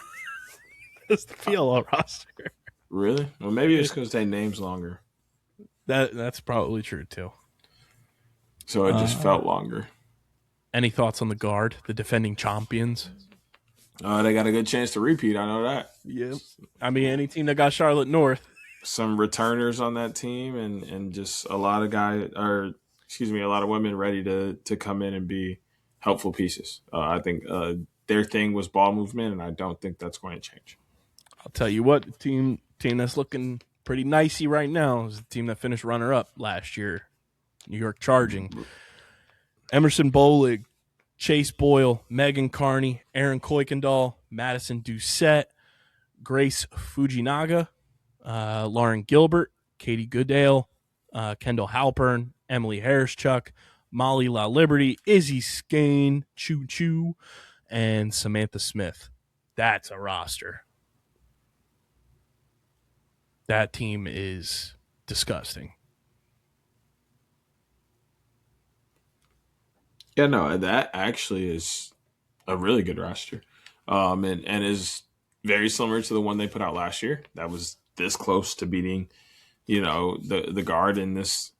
PLL roster. Really? Well, maybe it's because they name's longer, That's probably true too. so it just felt longer. Any thoughts on the guard, the defending champions? They got a good chance to repeat. I know that. Yeah. I mean, any team that got Charlotte North. Some returners on that team, and just a lot of a lot of women ready to come in and be helpful pieces. I think their thing was ball movement, and I don't think that's going to change. I'll tell you what, the team that's looking pretty nicey right now is the team that finished runner-up last year, New York Charging. Emerson Bolig, Chase Boyle, Megan Carney, Aaron Kuykendall, Madison Doucette, Grace Fujinaga, Lauren Gilbert, Katie Goodale, Kendall Halpern, Emily Harrischuk, Molly La Liberty, Izzy Skane, Choo Choo, and Samantha Smith. That's a roster. That team is disgusting. Yeah, no, that actually is a really good roster, and is very similar to the one they put out last year. That was this close to beating, the guard in this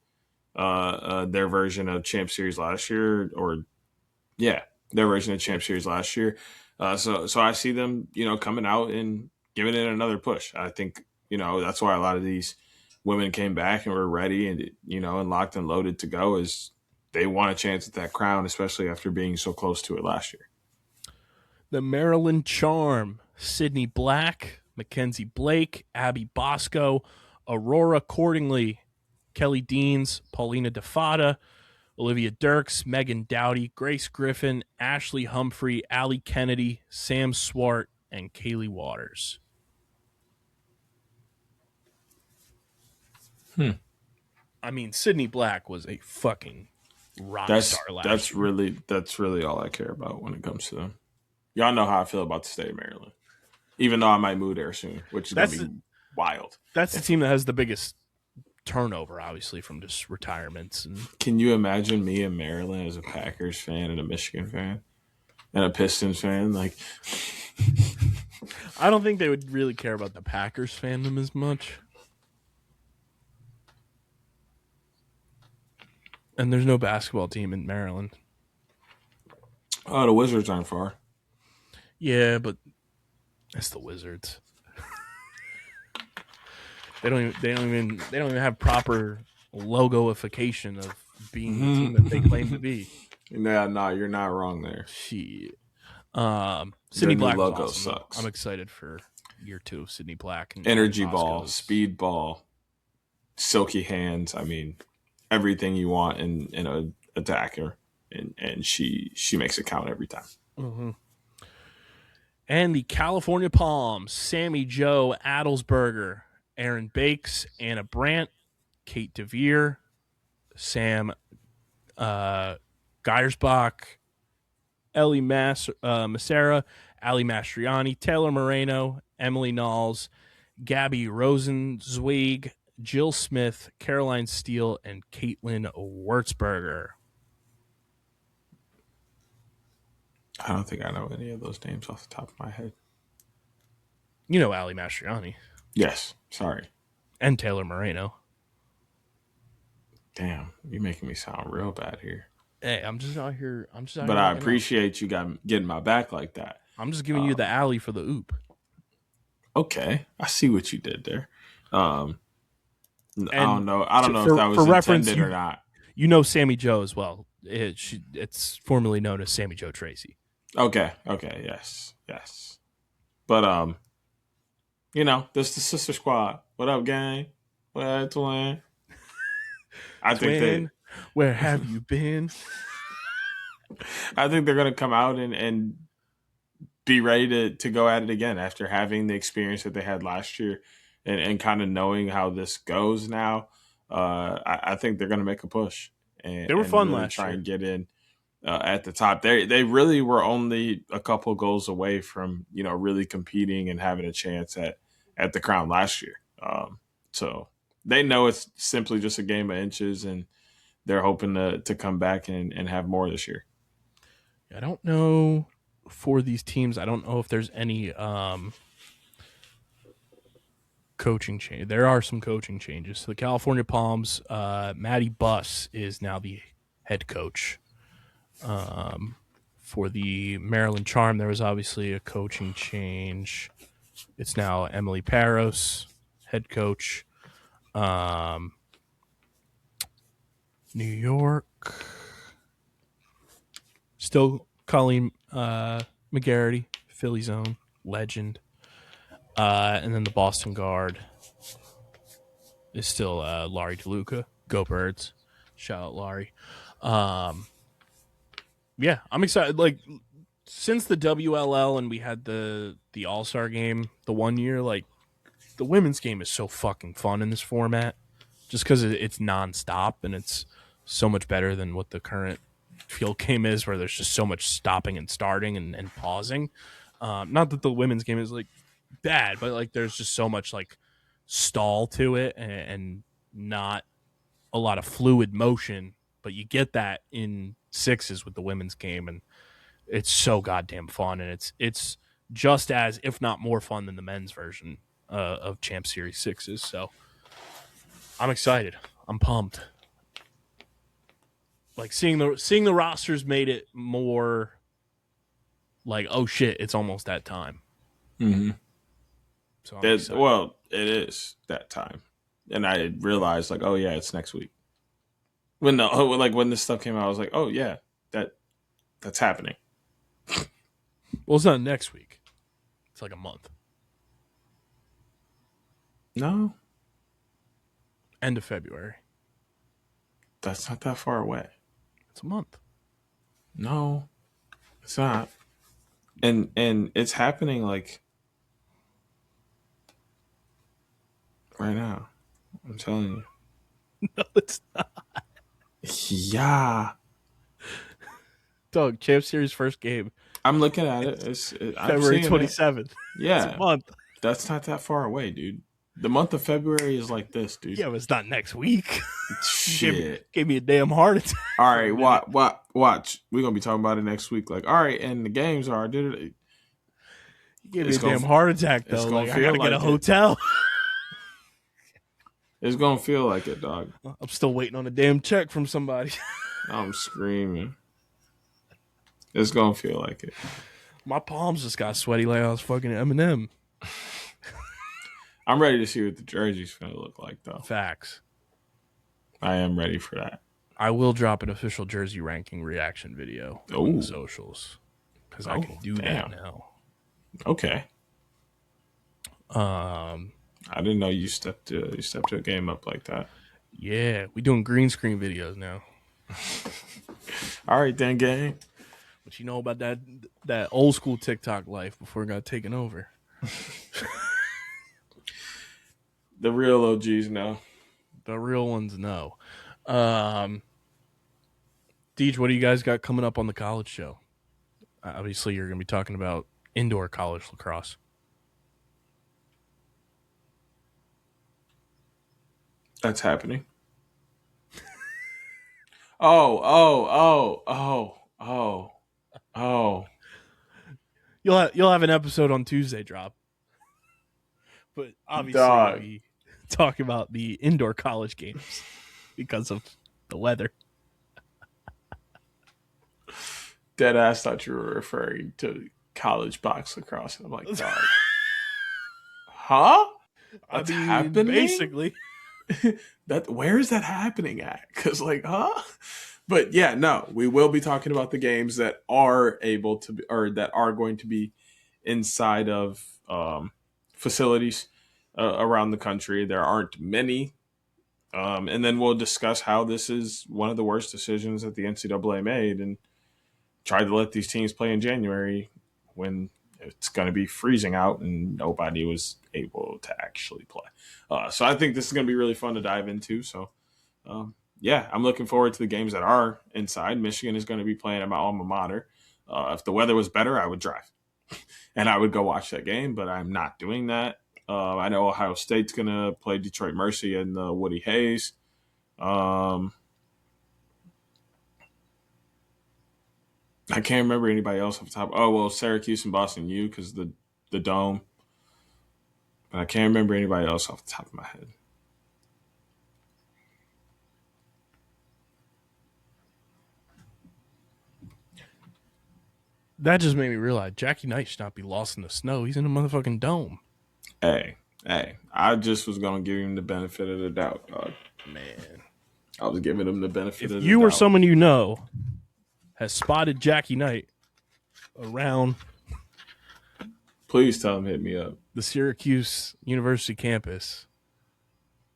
their version of Champ Series last year, their version of Champ Series last year. So I see them, coming out and giving it another push. I think, that's why a lot of these women came back and were ready and, and locked and loaded to go, is they want a chance at that crown, especially after being so close to it last year. The Maryland Charm, Sydney Black, Mackenzie Blake, Abby Bosco, Aurora Cordingley, Kelly Deans, Paulina DeFada, Olivia Dirks, Megan Dowdy, Grace Griffin, Ashley Humphrey, Allie Kennedy, Sam Swart, and Kaylee Waters. I mean, Sydney Black was a fucking rock star last year. That's really all I care about when it comes to them. Y'all know how I feel about the state of Maryland, even though I might move there soon, which is going to be wild. That's the team that has the biggest turnover, obviously, from just retirements. Can you imagine me in Maryland as a Packers fan and a Michigan fan and a Pistons fan? Like, I don't think they would really care about the Packers fandom as much. And there's no basketball team in Maryland. Oh, the Wizards aren't far. Yeah, but it's the Wizards. They don't even have proper logoification of being the team that they claim to be. Yeah, no, you're not wrong there. Shit. Sydney Black logo awesome. sucks. I'm excited for year 2 of Sydney Black. And energy ball, speed ball, silky hands. I mean, everything you want in an attacker, and she makes it count every time. Mm-hmm. And the California Palms, Sammy Jo Adelsberger, Aaron Bakes, Anna Brandt, Kate DeVere, Sam Geiersbach, Ellie Massera, Ali Mastriani, Taylor Moreno, Emily Knowles, Gabby Rosenzweig, Jill Smith, Caroline Steele, and Caitlin Wurzberger. I don't think I know any of those names off the top of my head. You know Ali Mastriani. Yes, sorry. And Taylor Moreno. Damn, you're making me sound real bad here. Hey, I'm just out here. But I appreciate you getting my back like that. I'm just giving you the alley for the oop. Okay, I see what you did there. I don't know if that was intended or not. You know Sammy Jo as well. It's formerly known as Sammy Jo Tracy. Okay, yes. But this the sister squad. What up, gang? What up, twin? Where have you been? I think they're gonna come out and be ready to go at it again after having the experience that they had last year and kind of knowing how this goes now. I think they're gonna make a push. And they were fun really last year. Try and get in at the top. They really were only a couple goals away from really competing and having a chance at at the Crown last year. So they know it's simply just a game of inches, and they're hoping to come back and have more this year. I don't know for these teams. I don't know if there's any coaching change. There are some coaching changes. So the California Palms, Matty Buss is now the head coach. For the Maryland Charm, there was obviously a coaching change. It's now Emily Paros, head coach. New York, still Colleen McGarity, Philly zone legend. And then the Boston Guard is still Laurie DeLuca. Go Birds. Shout out Laurie. Yeah, I'm excited. Like, since the WLL and we had the All-Star game the one year, like, the women's game is so fucking fun in this format just because it's nonstop and it's so much better than what the current field game is, where there's just so much stopping and starting and pausing. Not that the women's game is, like, bad, but, like, there's just so much, like, stall to it and not a lot of fluid motion, but you get that in sixes with the women's game, and it's so goddamn fun, and it's just as, if not more fun than the men's version of Champ Series sixes. So I'm excited. I'm pumped. Like, seeing the rosters made it more like, oh shit, it's almost that time. Mm-hmm. So it is that time, and I realized, like, oh yeah, it's next week. When this stuff came out, I was like, oh yeah, that's happening. Well, it's not next week. It's like a month. No, End of February. that's not that far away. It's a month. No, it's not. And it's happening, like, right now. I'm telling you. No, it's not. Yeah. Dog, Champ Series first game. I'm looking at it. It's February 27th. Yeah. It's a month. That's not that far away, dude. The month of February is like this, dude. Yeah, but it's not next week. Shit. Gave me a damn heart attack. All right, watch. We're going to be talking about it next week. Like, all right, and the games are, You gave me a damn heart attack, though. Like, I got to get a hotel. It's going to feel like it, dog. I'm still waiting on a damn check from somebody. I'm screaming. It's going to feel like it. My palms just got sweaty like I was fucking Eminem. I'm ready to see what the jersey's going to look like, though. Facts. I am ready for that. I will drop an official jersey ranking reaction video on the socials because I can do that now. Okay. I didn't know you stepped to a game up like that. Yeah, we doing green screen videos now. All right, then, gang. What you know about that old school TikTok life before it got taken over? The real OGs know. The real ones know. Deej, what do you guys got coming up on the college show? Obviously, you're going to be talking about indoor college lacrosse. That's happening. Oh. You'll have an episode on Tuesday drop. But obviously we talk about the indoor college games because of the weather. Deadass thought you were referring to college box lacrosse, and I'm like, dog. Huh? That's happening? Basically. Where is that happening at? Because, like, huh? But yeah, no, we will be talking about the games that are able to be, or that are going to be inside of facilities around the country. There aren't many. And then we'll discuss how this is one of the worst decisions that the NCAA made and tried to let these teams play in January when it's going to be freezing out and nobody was able to actually play. So I think this is going to be really fun to dive into. So, yeah, I'm looking forward to the games that are inside. Michigan is going to be playing at my alma mater. If the weather was better, I would drive and I would go watch that game, but I'm not doing that. I know Ohio State's going to play Detroit Mercy and Woody Hayes. I can't remember anybody else off the top. Oh, well, Syracuse and Boston U because the Dome. But I can't remember anybody else off the top of my head. That just made me realize Jackie Knight should not be lost in the snow. He's in a motherfucking dome. Hey, I just was going to give him the benefit of the doubt, dog. Man. I was giving him the benefit of the doubt. If you or someone you know has spotted Jackie Knight around, please tell him hit me up. The Syracuse University campus,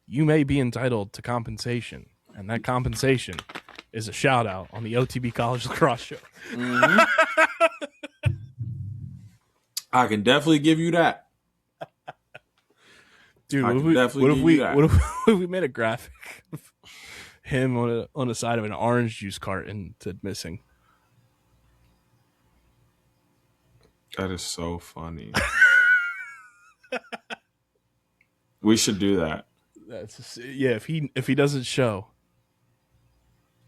you may be entitled to compensation. And that compensation is a shout out on the OTB College Lacrosse Show. Mm-hmm. I can definitely give you that. Dude, what if we made a graphic of him on the side of an orange juice carton to missing? That is so funny. We should do that. If he doesn't show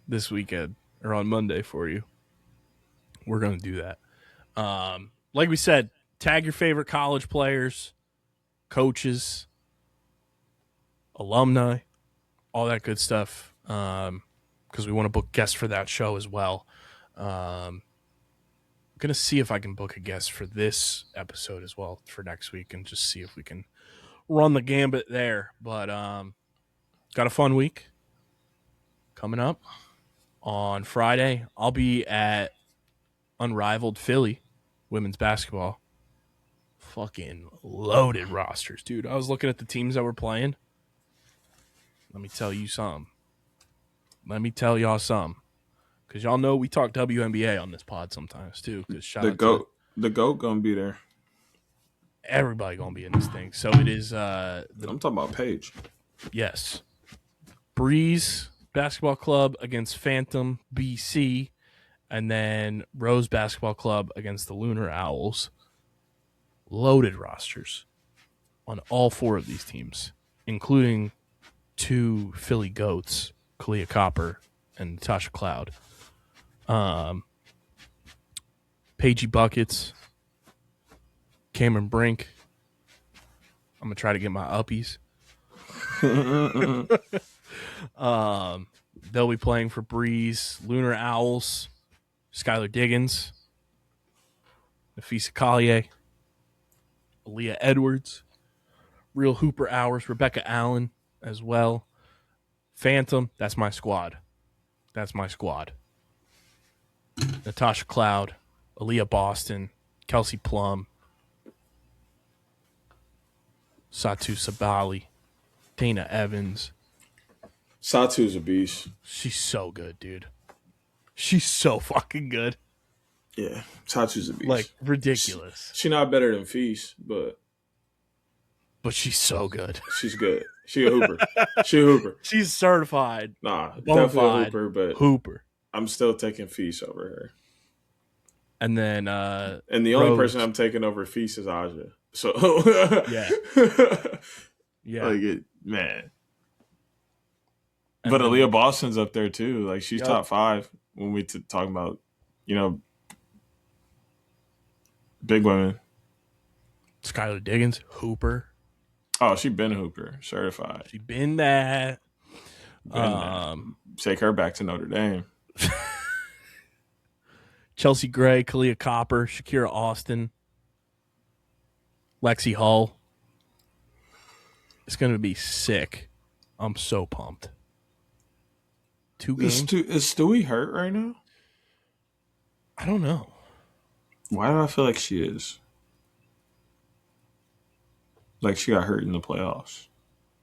this weekend or on Monday for you, we're going to do that. Like we said, tag your favorite college players, coaches, alumni, all that good stuff, because we want to book guests for that show as well. I'm going to see if I can book a guest for this episode as well for next week and just see if we can run the gambit there. But got a fun week coming up. On Friday, I'll be at Unrivaled Philly women's basketball. Fucking loaded rosters, dude. I was looking at the teams that were playing. Let me tell you some. Let me tell y'all some. Because y'all know we talk WNBA on this pod sometimes, too. The GOAT going to be there. Everybody going to be in this thing. So it is... I'm talking about Paige. Yes. Breeze Basketball Club against Phantom BC. And then Rose Basketball Club against the Lunar Owls. Loaded rosters on all four of these teams, including 2 Philly GOATs, Kalia Copper and Natasha Cloud. Paigey Buckets, Cameron Brink. I'm going to try to get my uppies. They'll be playing for Breeze, Lunar Owls, Skylar Diggins, Nafisa Collier, Aaliyah Edwards, Real Hooper Hours, Rebecca Allen as well. Phantom, that's my squad. Natasha Cloud, Aaliyah Boston, Kelsey Plum, Satu Sabali, Dana Evans. Satu's a beast. She's so good, dude. She's so fucking good. Yeah, Satu's a beast. Like, ridiculous. She's not better than Feast, but she's so good. She's good. She a hooper. She's certified. Nah, definitely a hooper, but hooper. I'm still taking Feast over her. And then and the only person I'm taking over Feast is Aja. So yeah. Like man. And but Aaliyah Boston's up there too. Like she's top 5 when we talking about, big women. Skylar Diggins, hooper. Oh, she been a hooper, certified. She been that. Take her back to Notre Dame. Chelsea Gray, Kalia Copper, Shakira Austin, Lexi Hull. It's going to be sick. I'm so pumped. 2 games. Is Stewie hurt right now? I don't know. Why do I feel like she is? Like she got hurt in the playoffs.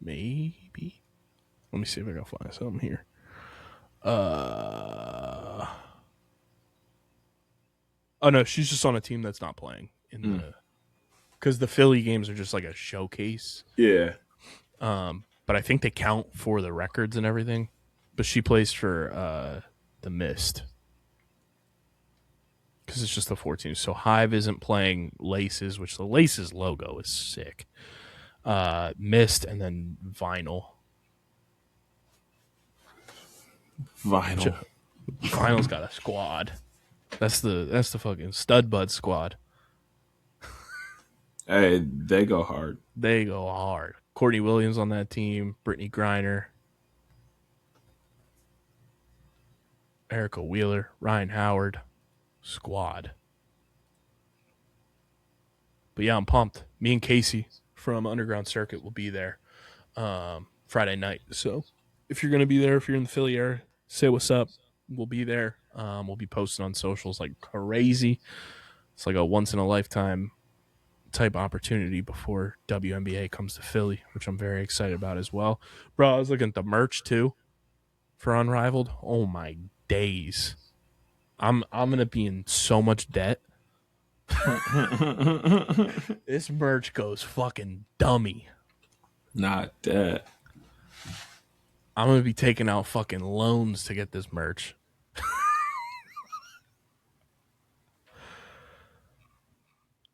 Maybe. Let me see if I can find something here. Oh no, she's just on a team that's not playing in the, because the Philly games are just like a showcase. Yeah. But I think they count for the records and everything. But she plays for the Mist. Because it's just the 4 teams. So Hive isn't playing Laces, which the Laces logo is sick. Mist, and then Vinyl. Vinyl's got a squad. That's the fucking stud bud squad. Hey, they go hard. They go hard. Courtney Williams on that team. Brittany Griner. Erica Wheeler. Ryan Howard. Squad. But yeah, I'm pumped. Me and Casey from Underground Circuit will be there Friday night. So if you're going to be there, if you're in the Philly area, say what's up. We'll be there. We'll be posting on socials like crazy. It's like a once-in-a-lifetime type opportunity before WNBA comes to Philly, which I'm very excited about as well. Bro, I was looking at the merch too for Unrivaled. Oh my days. I'm gonna be in so much debt. This merch goes fucking dummy. Not debt. I'm gonna be taking out fucking loans to get this merch.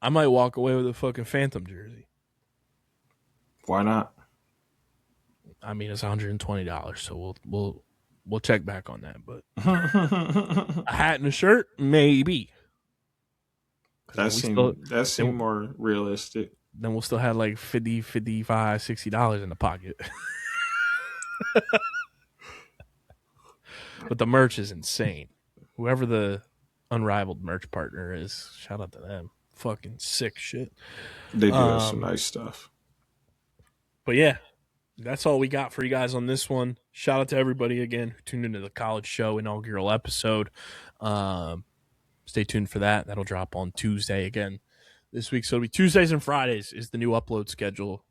I might walk away with a fucking Phantom jersey. Why not? I mean, it's $120, so we'll check back on that. But a hat and a shirt, maybe. That seemed more realistic. Then we'll still have like $50, $55, $60 in the pocket. But the merch is insane. Whoever the Unrivaled merch partner is, shout out to them. Fucking sick shit. They do have some nice stuff. But yeah, that's all we got for you guys on this one. Shout out to everybody again who tuned into the college show inaugural episode. Stay tuned for that. That'll drop on Tuesday again this week. So it'll be Tuesdays and Fridays is the new upload schedule,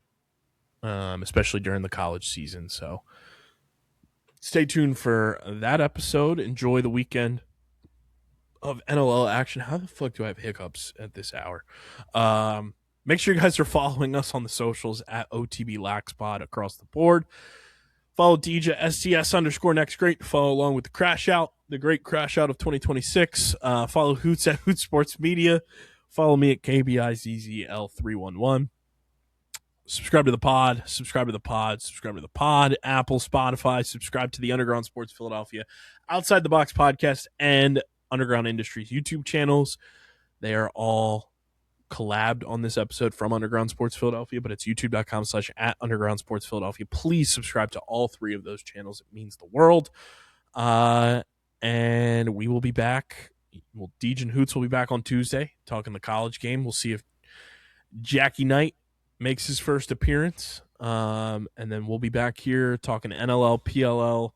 especially during the college season. So stay tuned for that episode. Enjoy the weekend of NLL action. How the fuck do I have hiccups at this hour? Make sure you guys are following us on the socials at OTB Laxpod across the board. Follow DJ STS_next great. Follow along with the crash out, the great crash out of 2026. Follow Hoots at Hoots Sports Media. Follow me at KBIZZL311. Subscribe to the pod. Subscribe to the pod. Subscribe to the pod. Apple, Spotify. Subscribe to the Underground Sports Philadelphia Outside the Box podcast and Underground Industries YouTube channels. They are all collabed on this episode from Underground Sports Philadelphia, but it's youtube.com/@Underground Sports Philadelphia. Please subscribe to all three of those channels. It means the world. And we will be back. Well, Deej and Hoots will be back on Tuesday talking the college game. We'll see if Jackie Knight makes his first appearance. And then we'll be back here talking NLL, PLL,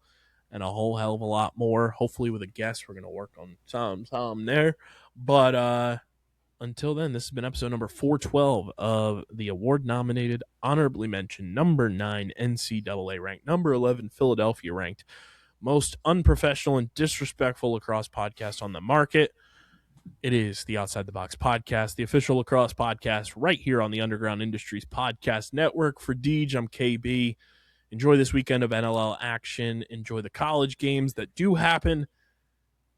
and a whole hell of a lot more. Hopefully with a guest. We're going to work on some there. But until then, this has been episode number 412 of the award-nominated, honorably mentioned, number 9 NCAA ranked, number 11 Philadelphia ranked, most unprofessional and disrespectful lacrosse podcast on the market. It is the Outside the Box podcast, the official lacrosse podcast right here on the Underground Industries Podcast Network. For Deej, I'm KB. Enjoy this weekend of NLL action. Enjoy the college games that do happen.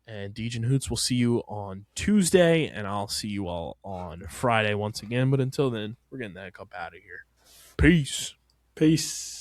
And Deej and Hoots will see you on Tuesday, and I'll see you all on Friday once again. But until then, we're getting that cup out of here. Peace. Peace.